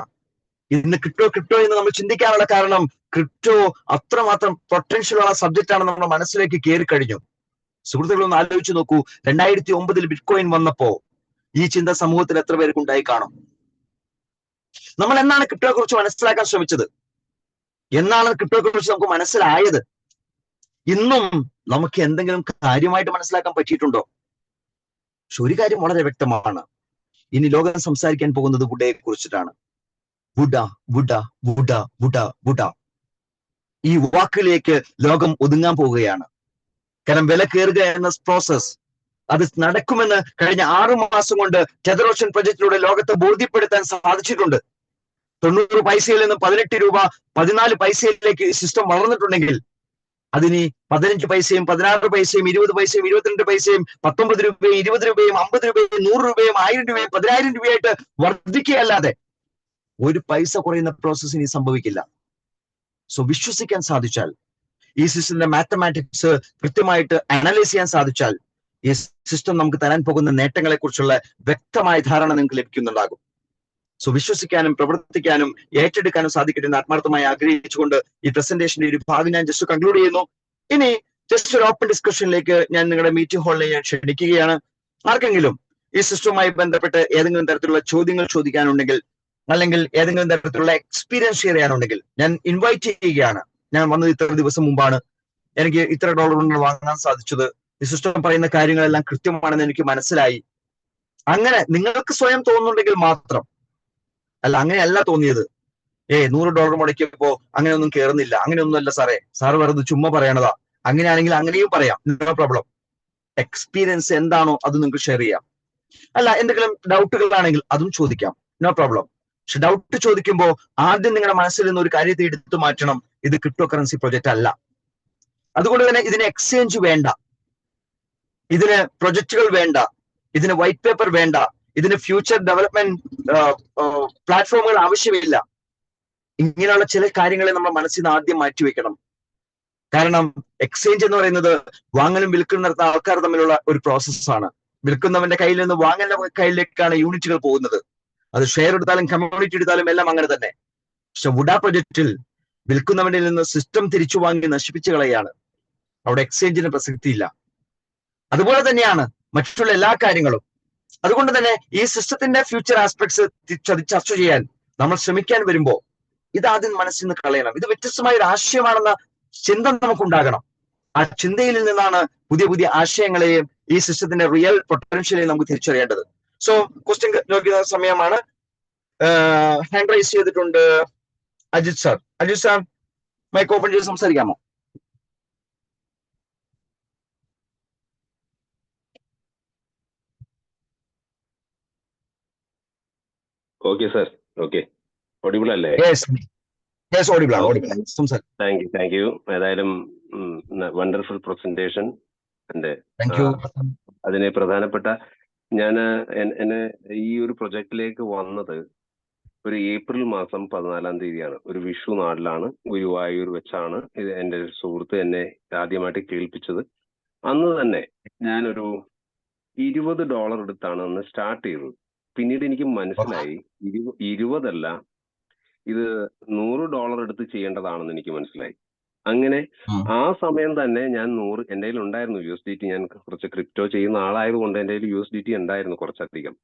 ഇന്ന് ക്രിപ്റ്റോ എന്ന് നമ്മൾ ചിന്തിക്കാനുള്ള കാരണം ക്രിപ്റ്റോ അത്രമാത്രം പൊട്ടൻഷ്യൽ ഉള്ള സബ്ജക്റ്റ് ആണ് നമ്മുടെ മനസ്സിലേക്ക് കയറി കഴിഞ്ഞു. സുഹൃത്തുക്കളൊന്ന് ആലോചിച്ച് നോക്കൂ, 2009 ബിറ്റ്കോയിൻ വന്നപ്പോ ഈ ചിന്ത സമൂഹത്തിൽ എത്ര പേർക്ക് ഉണ്ടായി കാണും? നമ്മൾ എന്നാണ് ക്രിപ്റ്റോയെ കുറിച്ച് മനസ്സിലാക്കാൻ ശ്രമിച്ചത്? എന്നാണ് ക്രിപ്റ്റോയെ കുറിച്ച് നമുക്ക് മനസ്സിലായത്? ഇന്നും നമുക്ക് എന്തെങ്കിലും കാര്യമായിട്ട് മനസ്സിലാക്കാൻ പറ്റിയിട്ടുണ്ടോ? പക്ഷെ ഒരു കാര്യം വളരെ വ്യക്തമാണ്, ഇനി ലോകം സംസാരിക്കാൻ പോകുന്നത് വുഡയെ കുറിച്ചിട്ടാണ്. വുഡ വുഡ വുഡ വുഡ വുഡ, ഈ വാക്കിലേക്ക് ലോകം ഒതുങ്ങാൻ പോവുകയാണ്. കാരണം വില കയറുക എന്ന പ്രോസസ് അത് നടക്കുമെന്ന് കഴിഞ്ഞ 6 മാസം കൊണ്ട് ടെതർ ഓഷൻ പ്രൊജക്റ്റിലൂടെ ലോകത്തെ ബോധ്യപ്പെടുത്താൻ സാധിച്ചിട്ടുണ്ട്. 90 പൈസയിൽ നിന്ന് 18 രൂപ 14 പൈസയിലേക്ക് സിസ്റ്റം വളർന്നിട്ടുണ്ടെങ്കിൽ അതിന് 15 പൈസയും 16 പൈസയും 20 പൈസയും 22 പൈസയും 19 രൂപയും 20 രൂപയും 50 രൂപയും 100 രൂപയും 1000 രൂപയും 10,000 രൂപയായിട്ട് വർദ്ധിക്കുകയല്ലാതെ ഒരു പൈസ കുറയുന്ന പ്രോസസ് ഇനി സംഭവിക്കില്ല. സോ വിശ്വസിക്കാൻ സാധിച്ചാൽ, ഈ സിസ്റ്റത്തിന്റെ മാത്തമാറ്റിക്സ് കൃത്യമായിട്ട് അനലൈസ് ചെയ്യാൻ സാധിച്ചാൽ, ഈ സിസ്റ്റം നമുക്ക് തരാൻ പോകുന്ന നേട്ടങ്ങളെ കുറിച്ചുള്ള വ്യക്തമായ ധാരണ നിങ്ങൾക്ക് ലഭിക്കുന്നുണ്ടാകും. സോ വിശ്വസിക്കാനും പ്രവർത്തിക്കാനും ഏറ്റെടുക്കാനും സാധിക്കട്ടെ എന്ന് ആത്മാർത്ഥമായി ആഗ്രഹിച്ചുകൊണ്ട് ഈ പ്രസന്റേഷന്റെ ഒരു ഭാഗം ഞാൻ ജസ്റ്റ് കൺക്ലൂഡ് ചെയ്യുന്നു. ഇനി ജസ്റ്റ് ഒരു ഓപ്പൺ ഡിസ്കഷനിലേക്ക് ഞാൻ നിങ്ങളുടെ മീറ്റിംഗ് ഹാളിനെ ഞാൻ ക്ഷണിക്കുകയാണ്. ആർക്കെങ്കിലും ഈ സിസ്റ്റവുമായി ബന്ധപ്പെട്ട് ഏതെങ്കിലും തരത്തിലുള്ള ചോദ്യങ്ങൾ ചോദിക്കാനുണ്ടെങ്കിൽ, അല്ലെങ്കിൽ ഏതെങ്കിലും തരത്തിലുള്ള എക്സ്പീരിയൻസ് ഷെയർ ചെയ്യാനുണ്ടെങ്കിൽ ഞാൻ ഇൻവൈറ്റ് ചെയ്യുകയാണ്. ഞാൻ വന്നത് ഇത്ര ദിവസം മുമ്പാണ്, എനിക്ക് ഇത്ര ഡോളർ കൊണ്ട് വാങ്ങാൻ സാധിച്ചത്, ഈ സിസ്റ്റം പറയുന്ന കാര്യങ്ങളെല്ലാം കൃത്യമാണെന്ന് എനിക്ക് മനസ്സിലായി. അങ്ങനെ നിങ്ങൾക്ക് സ്വയം തോന്നുന്നുണ്ടെങ്കിൽ മാത്രം, അല്ല അങ്ങനെയല്ല തോന്നിയത്, 100 ഡോളർ മുടക്കിയപ്പോ അങ്ങനെയൊന്നും കയറുന്നില്ല, അങ്ങനെയൊന്നുമല്ല സാറേ, സാറ് വെറുതെ ചുമ്മാ പറയണതാ, അങ്ങനെയാണെങ്കിൽ അങ്ങനെയും പറയാം, നോ പ്രോബ്ലം. എക്സ്പീരിയൻസ് എന്താണോ അത് നിങ്ങൾക്ക് ഷെയർ ചെയ്യാം. അല്ല എന്തെങ്കിലും ഡൗട്ടുകളാണെങ്കിൽ അതും ചോദിക്കാം, നോ പ്രോബ്ലം. പക്ഷെ ഡൗട്ട് ചോദിക്കുമ്പോൾ ആദ്യം നിങ്ങളുടെ മനസ്സിൽ നിന്ന് ഒരു കാര്യത്തെ എടുത്തു മാറ്റണം, ഇത് ക്രിപ്റ്റോ കറൻസി പ്രൊജക്റ്റ് അല്ല. അതുകൊണ്ട് തന്നെ ഇതിന് എക്സ്ചേഞ്ച് വേണ്ട, ഇതിന് പ്രൊജക്റ്റുകൾ വേണ്ട, ഇതിന് വൈറ്റ് പേപ്പർ വേണ്ട, ഇതിന് ഫ്യൂച്ചർ ഡെവലപ്മെന്റ് പ്ലാറ്റ്ഫോമുകൾ ആവശ്യമില്ല. ഇങ്ങനെയുള്ള ചില കാര്യങ്ങളെ നമ്മൾ മനസ്സിൽ നിന്ന് ആദ്യം മാറ്റിവെക്കണം. കാരണം എക്സ്ചേഞ്ച് എന്ന് പറയുന്നത് വാങ്ങലും വിൽക്കലും നടത്തുന്ന ആൾക്കാർ തമ്മിലുള്ള ഒരു പ്രോസസ്സാണ്. വിൽക്കുന്നവന്റെ കയ്യിൽ നിന്ന് വാങ്ങലിന്റെ കയ്യിലേക്കാണ് യൂണിറ്റുകൾ പോകുന്നത്. അത് ഷെയർ എടുത്താലും കമ്മ്യൂണിറ്റി എടുത്താലും എല്ലാം അങ്ങനെ തന്നെ. പക്ഷെ വുഡ പ്രൊജക്റ്റിൽ വിൽക്കുന്നവന്റെ നിന്ന് സിസ്റ്റം തിരിച്ചു വാങ്ങി നശിപ്പിച്ചു കളയാണ്. അവിടെ എക്സ്ചേഞ്ചിന് പ്രസക്തിയില്ല. അതുപോലെ തന്നെയാണ് മറ്റുള്ള എല്ലാ കാര്യങ്ങളും. അതുകൊണ്ട് തന്നെ ഈ സിസ്റ്റത്തിന്റെ ഫ്യൂച്ചർ ആസ്പെക്ട്സ് ചർച്ച ചെയ്യാൻ നമ്മൾ ശ്രമിക്കാൻ വരുമ്പോൾ ഇതാദ്യം മനസ്സിൽ നിന്ന് കളയണം. ഇത് വ്യത്യസ്തമായ ഒരു ആശയമാണെന്ന ചിന്ത നമുക്കുണ്ടാകണം. ആ ചിന്തയിൽ നിന്നാണ് പുതിയ പുതിയ ആശയങ്ങളെയും ഈ സിസ്റ്റത്തിന്റെ റിയൽ പൊട്ടൻഷ്യലെയും നമുക്ക് തിരിച്ചറിയേണ്ടത്. സോ ക്വസ്റ്റ്യൻ നോക്കുന്ന സമയമാണ്. ഹാൻഡ് റൈസ് ചെയ്തിട്ടുണ്ട് Ajith sir. Ajith sir mike open ചെയ്ത് സംസാരിക്കാമോ? Okay sir, okay. ഓഡിബിൾ അല്ലേ? Thank you. ഏതായാലും വണ്ടർഫുൾ പ്രസന്റേഷൻ. അതിന് പ്രധാനപ്പെട്ട ഞാൻ എന്നെ ഈ ഒരു പ്രൊജക്റ്റിലേക്ക് വന്നത് ഒരു ഏപ്രിൽ മാസം 14-ാം തീയതിയാണ്. ഒരു വിഷു നാളിലാണ്, ഗുരുവായൂർ വെച്ചാണ് ഇത് എൻ്റെ ഒരു സുഹൃത്ത് എന്നെ ആദ്യമായിട്ട് കേൾപ്പിച്ചത്. അന്ന് തന്നെ ഞാനൊരു $20 എടുത്താണ് അന്ന് സ്റ്റാർട്ട് ചെയ്തത്. പിന്നീട് എനിക്ക് മനസ്സിലായി 20 അല്ല, ഇത് $100 എടുത്ത് ചെയ്യേണ്ടതാണെന്ന് എനിക്ക് മനസ്സിലായി. അങ്ങനെ ആ സമയം തന്നെ ഞാൻ 100 എൻ്റെ കയ്യിൽ ഉണ്ടായിരുന്നു USDT. ഞാൻ കുറച്ച് ക്രിപ്റ്റോ ചെയ്യുന്ന ആളായതുകൊണ്ട് എൻ്റെ കയ്യിൽ USDT ഉണ്ടായിരുന്നു കുറച്ചധികം.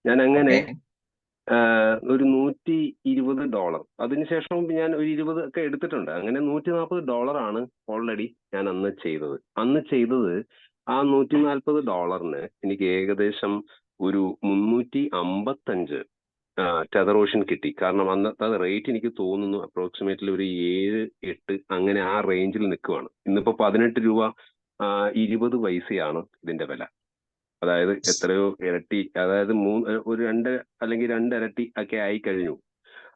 ഞാൻ അങ്ങനെ ഒരു $120, അതിനുശേഷം ഞാൻ ഒരു 20 ഒക്കെ എടുത്തിട്ടുണ്ട്. അങ്ങനെ $140 ആണ് ഓൾറെഡി ഞാൻ അന്ന് ചെയ്തത്. ആ $140 എനിക്ക് ഏകദേശം ഒരു 355 ടെതർ ഓഷൻ കിട്ടി. കാരണം അന്നത്തെ റേറ്റ് എനിക്ക് തോന്നുന്നു അപ്രോക്സിമേറ്റ്ലി ഒരു 7-8 അങ്ങനെ ആ റേഞ്ചിൽ നിൽക്കുവാണ്. ഇന്നിപ്പോ 18 രൂപ 20 പൈസയാണ് ഇതിന്റെ വില. അതായത് എത്രയോ ഇരട്ടി, അതായത് ഒരു 2 അല്ലെങ്കിൽ 2 ഇരട്ടി ഒക്കെ ആയി കഴിഞ്ഞു.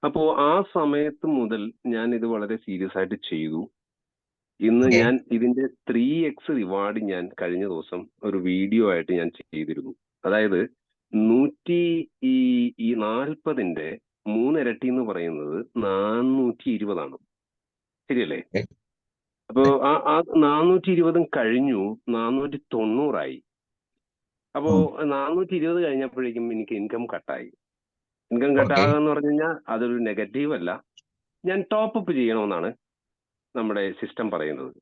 അപ്പോ ആ സമയത്ത് മുതൽ ഞാൻ ഇത് വളരെ സീരിയസ് ആയിട്ട് ചെയ്തു. ഇന്ന് ഞാൻ ഇതിന്റെ 3x റിവാർഡ് ഞാൻ കഴിഞ്ഞ ദിവസം ഒരു വീഡിയോ ആയിട്ട് ഞാൻ ചെയ്തിരുന്നു. അതായത് 140 മൂന്നിരട്ടി എന്ന് പറയുന്നത് 420 ശരിയല്ലേ? അപ്പോ ആ 420 കഴിഞ്ഞു 490 അപ്പോ 420 കഴിഞ്ഞപ്പോഴേക്കും എനിക്ക് ഇൻകം കട്ടായി. ഇൻകം കട്ടാകുക എന്ന് പറഞ്ഞു കഴിഞ്ഞാൽ അതൊരു നെഗറ്റീവ് അല്ല. ഞാൻ ടോപ്പ് അപ്പ് ചെയ്യണമെന്നാണ് നമ്മുടെ സിസ്റ്റം പറയുന്നത്.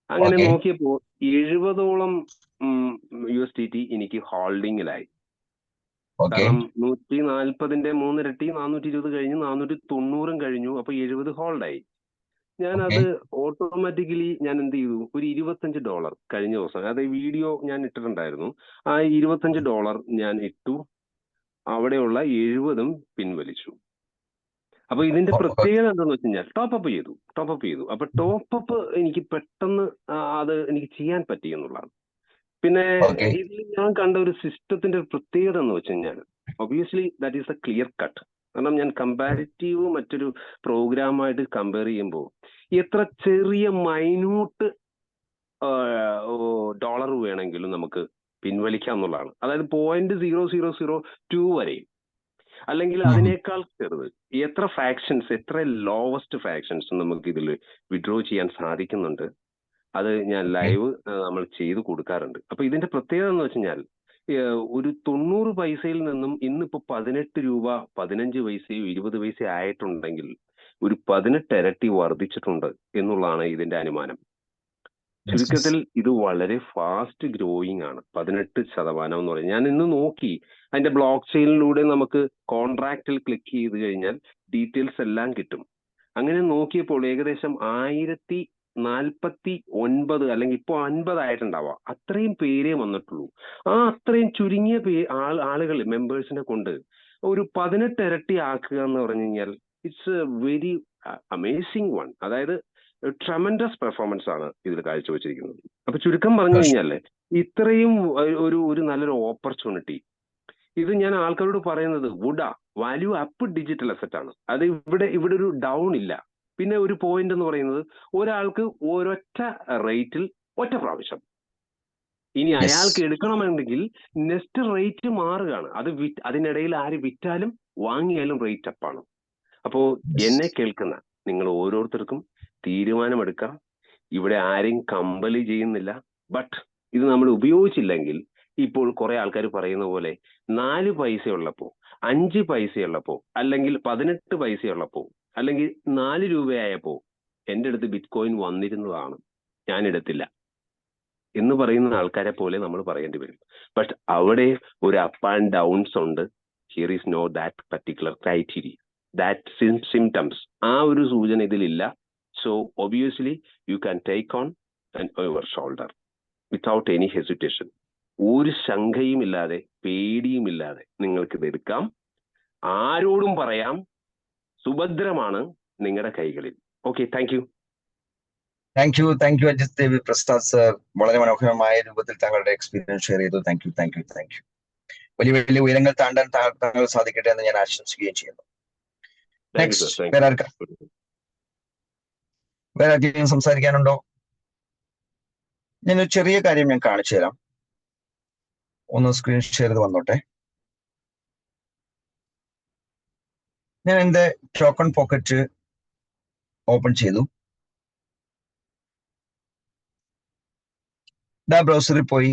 അങ്ങനെ നോക്കിയപ്പോൾ 70ഓളം USDT എനിക്ക് ഹോൾഡിങ്ങിലായി. കാരണം 140ന്റെ മൂന്നിരട്ടി 420 കഴിഞ്ഞു 490 കഴിഞ്ഞു. അപ്പൊ 70 ഹോൾഡായി. ഞാനത് ഓട്ടോമാറ്റിക്കലി ഞാൻ എന്ത് ചെയ്തു, ഒരു $25 കഴിഞ്ഞ ദിവസം, അതായത് വീഡിയോ ഞാൻ ഇട്ടിട്ടുണ്ടായിരുന്നു, ആ $25 ഞാൻ ഇട്ടു, അവിടെയുള്ള 70ഉം പിൻവലിച്ചു. അപ്പൊ ഇതിന്റെ പ്രത്യേകത എന്താണെന്ന് വെച്ച് കഴിഞ്ഞാൽ ടോപ്പ് അപ്പ് ചെയ്തു. അപ്പൊ ടോപ്പ് അപ്പ് എനിക്ക് പെട്ടെന്ന് അത് എനിക്ക് ചെയ്യാൻ പറ്റി എന്നുള്ളതാണ്. പിന്നെ ഇതിൽ ഞാൻ കണ്ട ഒരു സിസ്റ്റത്തിന്റെ പ്രത്യേകത എന്ന് വെച്ച് കഴിഞ്ഞാൽ obviously that is A clear cut. കാരണം ഞാൻ കമ്പാരിറ്റീവ് മറ്റൊരു പ്രോഗ്രാമായിട്ട് കമ്പയർ ചെയ്യുമ്പോൾ എത്ര ചെറിയ മൈന്യൂട്ട് ഡോളർ വേണമെങ്കിലും നമുക്ക് പിൻവലിക്കാം എന്നുള്ളതാണ്. അതായത് 0.0002 വരെയും, അല്ലെങ്കിൽ അതിനേക്കാൾ ചെറുത് എത്ര ഫ്രാക്ഷൻസ്, എത്ര ലോവസ്റ്റ് ഫ്രാക്ഷൻസ് നമുക്ക് ഇതിൽ വിഡ്രോ ചെയ്യാൻ സാധിക്കുന്നുണ്ട്. അത് ഞാൻ ലൈവ് നമ്മൾ ചെയ്ത് കൊടുക്കാറുണ്ട്. അപ്പൊ ഇതിന്റെ പ്രത്യേകത എന്ന് വെച്ച് കഴിഞ്ഞാൽ ഒരു 90 പൈസയിൽ നിന്നും ഇന്നിപ്പോ 18 രൂപ 15 പൈസയോ 20 പൈസ ആയിട്ടുണ്ടെങ്കിൽ ഒരു 18 ഇരട്ടി വർദ്ധിച്ചിട്ടുണ്ട് എന്നുള്ളതാണ് ഇതിന്റെ അനുമാനം. ചുരുക്കത്തിൽ ഇത് വളരെ ഫാസ്റ്റ് ഗ്രോയിങ് ആണ്. 18% എന്ന് പറയുന്നത് ഞാൻ ഇന്ന് നോക്കി. അതിന്റെ ബ്ലോക്ക് ചെയിനിലൂടെ നമുക്ക് കോൺട്രാക്റ്റിൽ ക്ലിക്ക് ചെയ്ത് കഴിഞ്ഞാൽ ഡീറ്റെയിൽസ് എല്ലാം കിട്ടും. അങ്ങനെ നോക്കിയപ്പോൾ ഏകദേശം 1049 അല്ലെങ്കിൽ ഇപ്പോൾ 50 ആയിട്ടുണ്ടാവാം, അത്രയും പേരേ വന്നിട്ടുള്ളൂ. ആ അത്രയും ചുരുങ്ങിയ ആളുകൾ മെമ്പേഴ്സിനെ കൊണ്ട് ഒരു 18 ഇരട്ടി ആക്കുക എന്ന് പറഞ്ഞു കഴിഞ്ഞാൽ it's A very amazing one. അതായത് ട്രമൻഡസ് പെർഫോമൻസ് ആണ് ഇതിൽ കാഴ്ചവെച്ചിരിക്കുന്നത്. അപ്പൊ ചുരുക്കം പറഞ്ഞു കഴിഞ്ഞാൽ ഇത്രയും ഒരു നല്ലൊരു ഓപ്പർച്യൂണിറ്റി ഇത് ഞാൻ ആൾക്കാരോട് പറയുന്നത് വാല്യൂ അപ്പ് ഡിജിറ്റൽ അസറ്റ് ആണ്. അത് ഇവിടെ ഒരു ഡൗൺ ഇല്ല. പിന്നെ ഒരു പോയിന്റ് എന്ന് പറയുന്നത് ഒരാൾക്ക് ഒരൊറ്റ റേറ്റിൽ ഒറ്റ പ്രാവശ്യം. ഇനി അയാൾക്ക് എടുക്കണമെങ്കിൽ നെക്സ്റ്റ് റേറ്റ് മാറുകയാണ്. അതിനിടയിൽ ആര് വിറ്റാലും വാങ്ങിയാലും റേറ്റ് അപ്പാണ്. അപ്പോ എന്നെ കേൾക്കുന്ന നിങ്ങൾ ഓരോരുത്തർക്കും തീരുമാനമെടുക്കാം. ഇവിടെ ആരെയും കമ്പല് ചെയ്യുന്നില്ല. ബട്ട് ഇത് നമ്മൾ ഉപയോഗിച്ചില്ലെങ്കിൽ ഇപ്പോൾ കുറെ ആൾക്കാർ പറയുന്ന പോലെ 4 പൈസയുള്ളപ്പോ 5 പൈസയുള്ളപ്പോ അല്ലെങ്കിൽ 18 പൈസയുള്ളപ്പോ അല്ലെങ്കിൽ 4 രൂപയായപ്പോ എൻ്റെ അടുത്ത് ബിറ്റ് കോയിൻ വന്നിരുന്നതാണ്, ഞാൻ എടുത്തില്ല എന്ന് പറയുന്ന ആൾക്കാരെ പോലെ നമ്മൾ പറയേണ്ടി വരും. ബട്ട് അവിടെ ഒരു അപ്പ് ആൻഡ് ഡൗൺസ് ഉണ്ട്. Here is no that particular criteria, that symptoms. ആ ഒരു സൂചന ഇതിലില്ല. So obviously you can take on your shoulder without any hesitation. ഒരു ശങ്കയും ഇല്ലാതെ പേടിയുമില്ലാതെ നിങ്ങൾക്ക് ഇത് എടുക്കാം. ആരോടും പറയാം. സുഭദ്രമാണ് നിങ്ങളുടെ കൈകളിൽ. Okay, thank you. Thank you Ajith Dev Prasad sir. വളരെ മനോഹരമായ രൂപത്തിൽ താങ്കളുടെ എക്സ്പീരിയൻസ് ഷെയർ ചെയ്തു. Thank you. വലിയ വലിയ ഉയരങ്ങൾ താണ്ടാൻ താങ്കൾ സാധിക്കട്ടെ എന്ന് ഞാൻ ആശംസിക്കുകയും ചെയ്യുന്നു. വേറെ ആർക്കെങ്കിലും സംസാരിക്കാനുണ്ടോ? ഞാനൊരു ചെറിയ കാര്യം ഞാൻ കാണിച്ചു തരാം. ഒന്ന് സ്ക്രീൻ ഷെയർ ചെയ്ത് വന്നോട്ടെ. ഞാൻ എന്റെ ടോക്കൺ പോക്കറ്റ് ഓപ്പൺ ചെയ്തു. ബ്രൗസറിൽ പോയി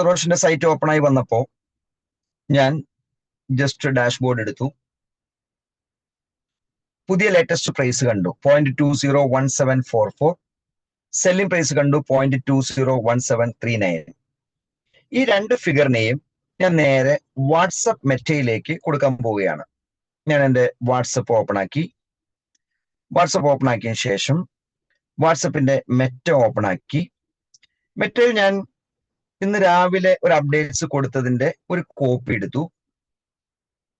റോഷന്റെ സൈറ്റ് ഓപ്പൺ ആയി വന്നപ്പോ ഞാൻ ജസ്റ്റ് ഡാഷ്ബോർഡ് എടുത്തു. പുതിയ ലേറ്റസ്റ്റ് പ്രൈസ് കണ്ടു 0.201744. സെല്ലിംഗ് പ്രൈസ് കണ്ടു 0.201739. ഈ രണ്ട് ഫിഗറിനെയും ഞാൻ നേരെ വാട്സപ്പ് മെറ്റയിലേക്ക് കൊടുക്കാൻ പോവുകയാണ്. ഞാൻ എൻ്റെ വാട്സപ്പ് ഓപ്പൺ ആക്കിയ ശേഷം വാട്സപ്പിന്റെ മെറ്റ ഓപ്പൺ ആക്കി. മെറ്റയിൽ ഞാൻ ഇന്ന് രാവിലെ ഒരു അപ്ഡേറ്റ്സ് കൊടുത്തതിന്റെ ഒരു കോപ്പി എടുത്തു.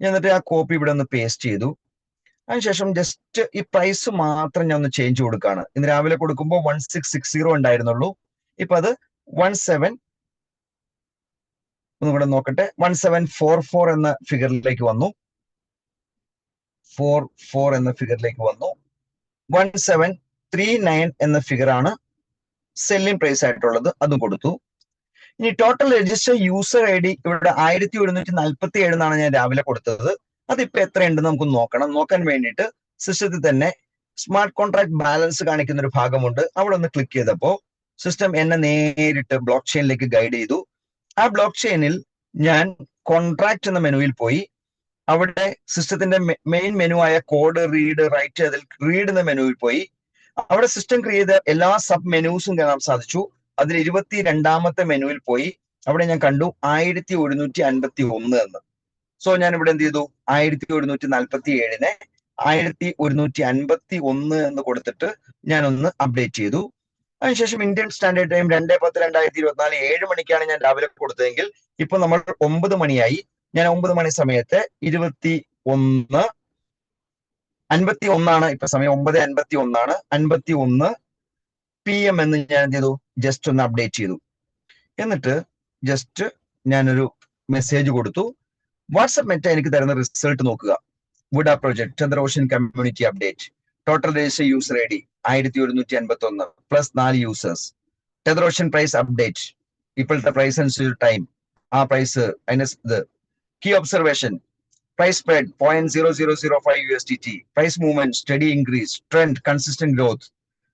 ഞാൻ എന്നിട്ട് ആ കോപ്പി ഇവിടെ ഒന്ന് പേസ്റ്റ് ചെയ്തു. അതിനുശേഷം ജസ്റ്റ് ഈ പ്രൈസ് മാത്രം ഞാൻ ഒന്ന് ചേഞ്ച് കൊടുക്കുകയാണ്. ഇന്ന് രാവിലെ കൊടുക്കുമ്പോൾ 1660 ഉണ്ടായിരുന്നുള്ളൂ. ഇപ്പൊ അത് 1744 എന്ന ഫിഗറിലേക്ക് വന്നു. 1744 എന്ന ഫിഗറിലേക്ക് വന്നു. 1739 എന്ന ഫിഗർ ആണ് സെല്ലിംഗ് പ്രൈസ് ആയിട്ടുള്ളത്, അതും കൊടുത്തു. ഇനി total register user ID D ഇവിടെ 1147 എന്നാണ് ഞാൻ രാവിലെ കൊടുത്തത്. അതിപ്പോ എത്രയുണ്ടെന്ന് നമുക്ക് നോക്കണം. നോക്കാൻ വേണ്ടിയിട്ട് സിസ്റ്റത്തിൽ തന്നെ സ്മാർട്ട് കോൺട്രാക്ട് ബാലൻസ് കാണിക്കുന്ന ഒരു ഭാഗമുണ്ട്. അവിടെ ഒന്ന് ക്ലിക്ക് ചെയ്തപ്പോൾ സിസ്റ്റം എന്നെ നേരിട്ട് ബ്ലോക്ക് ചെയിനിലേക്ക് ഗൈഡ് ചെയ്തു. ആ ബ്ലോക്ക് ചെയിനിൽ ഞാൻ കോൺട്രാക്ട് എന്ന മെനുവിൽ പോയി. അവിടെ സിസ്റ്റത്തിന്റെ മെയിൻ മെനു ആയ കോഡ്, റീഡ്, റൈറ്റ്, അതിൽ റീഡ് എന്ന മെനുവിൽ പോയി. അവിടെ സിസ്റ്റം ക്രിയേറ്റ് ചെയ്ത എല്ലാ സബ് മെനുസും കാണാൻ സാധിച്ചു. അതിൽ 22ാമത്തെ മെനുവിൽ പോയി. അവിടെ ഞാൻ കണ്ടു 1151 എന്ന്. സോ ഞാൻ ഇവിടെ എന്ത് ചെയ്തു, 1147നെ 1151 എന്ന് കൊടുത്തിട്ട് ഞാനൊന്ന് അപ്ഡേറ്റ് ചെയ്തു. അതിനുശേഷം ഇന്ത്യൻ സ്റ്റാൻഡേർഡ് ടൈം 2/10/2024 7 മണിക്കാണ് ഞാൻ രാവിലെ കൊടുത്തതെങ്കിൽ ഇപ്പൊ നമ്മൾ 9 മണിയായി. ഞാൻ 9 മണി സമയത്ത് 21:51 ഇപ്പൊ സമയം 9:51 51 PM എന്ന് ഞാൻ എന്ത് ചെയ്തു, ജസ്റ്റ് ഒന്ന് അപ്ഡേറ്റ് ചെയ്തു. എന്നിട്ട് ജസ്റ്റ് ഞാനൊരു മെസ്സേജ് കൊടുത്തു. വാട്സ്ആപ്പ് മെറ്റ എനിക്ക് തരുന്ന റിസൾട്ട് നോക്കുക. വുഡ പ്രൊജക്ട് ചന്ദ്രോഷൻ community update. Total register user ID ഡി 1151 പ്ലസ് 4 യൂസേഴ്സ്. ചന്ദ്രോഷൻ പ്രൈസ് അപ്ഡേറ്റ്, ഇപ്പോഴത്തെ പ്രൈസ് അനുസരിച്ച് ടൈം, ആ പ്രൈസ് അതിന് ഇത്. Key observation, price spread 0.0005 USDT. Price movement steady increase. Trend consistent growth.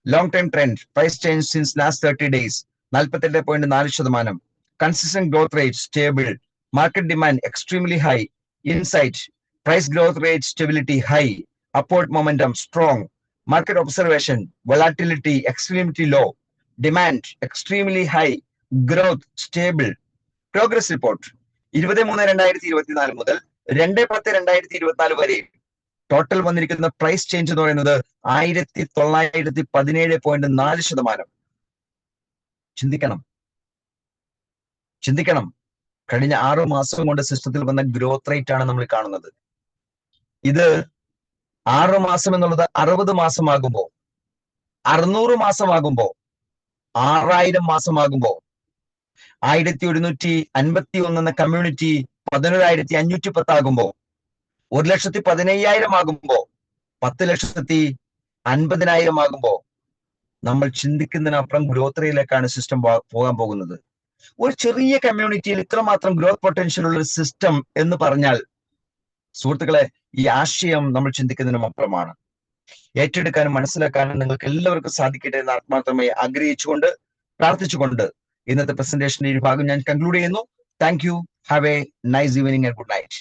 Long time trend, price change since last 30 days 48.4%. Consistent growth rate stable. Market demand extremely high. Insight, price growth rate stability high, upward momentum strong. Market observation, volatility extremely low, demand extremely high, growth stable. Progress report 23/2024 മുതൽ 2/10/2024 വരെ total വന്നിരിക്കുന്ന price change എന്ന് പറയുന്നത് 1917.4%. ചിന്തിക്കണം. കഴിഞ്ഞ 6 മാസം കൊണ്ട് സിസ്റ്റത്തിൽ വന്ന ഗ്രോത്ത് റേറ്റ് ആണ് നമ്മൾ കാണുന്നത്. ഇത് 6 മാസം എന്നുള്ളത് 60 മാസമാകുമ്പോ, 600 മാസമാകുമ്പോ, 6000 മാസമാകുമ്പോ, 1151 എന്ന കമ്മ്യൂണിറ്റി 11,510 ആകുമ്പോ, 1,15,000 ആകുമ്പോ, 10,50,000 ആകുമ്പോ നമ്മൾ ചിന്തിക്കുന്നതിനപ്പുറം ഗ്രോത്ത് റേറ്റിലേക്കാണ് സിസ്റ്റം പോകാൻ പോകുന്നത്. ഒരു ചെറിയ കമ്മ്യൂണിറ്റിയിൽ ഇത്രമാത്രം ഗ്രോത്ത് പൊട്ടൻഷ്യൽ ഉള്ള ഒരു സിസ്റ്റം എന്ന് പറഞ്ഞാൽ സുഹൃത്തുക്കളെ, ഈ ആശയം നമ്മൾ ചിന്തിക്കുന്നതിനും അപ്പുറമാണ്. ഏറ്റെടുക്കാനും മനസ്സിലാക്കാനും നിങ്ങൾക്ക് എല്ലാവർക്കും സാധിക്കട്ടെ എന്ന് ആത്മാർത്ഥമായി ആഗ്രഹിച്ചുകൊണ്ട് പ്രാർത്ഥിച്ചുകൊണ്ട് ഇന്നത്തെ പ്രസന്റേഷന്റെ ഈ ഭാഗം ഞാൻ കൺക്ലൂഡ് ചെയ്യുന്നു. Thank you. Have A nice evening and good night.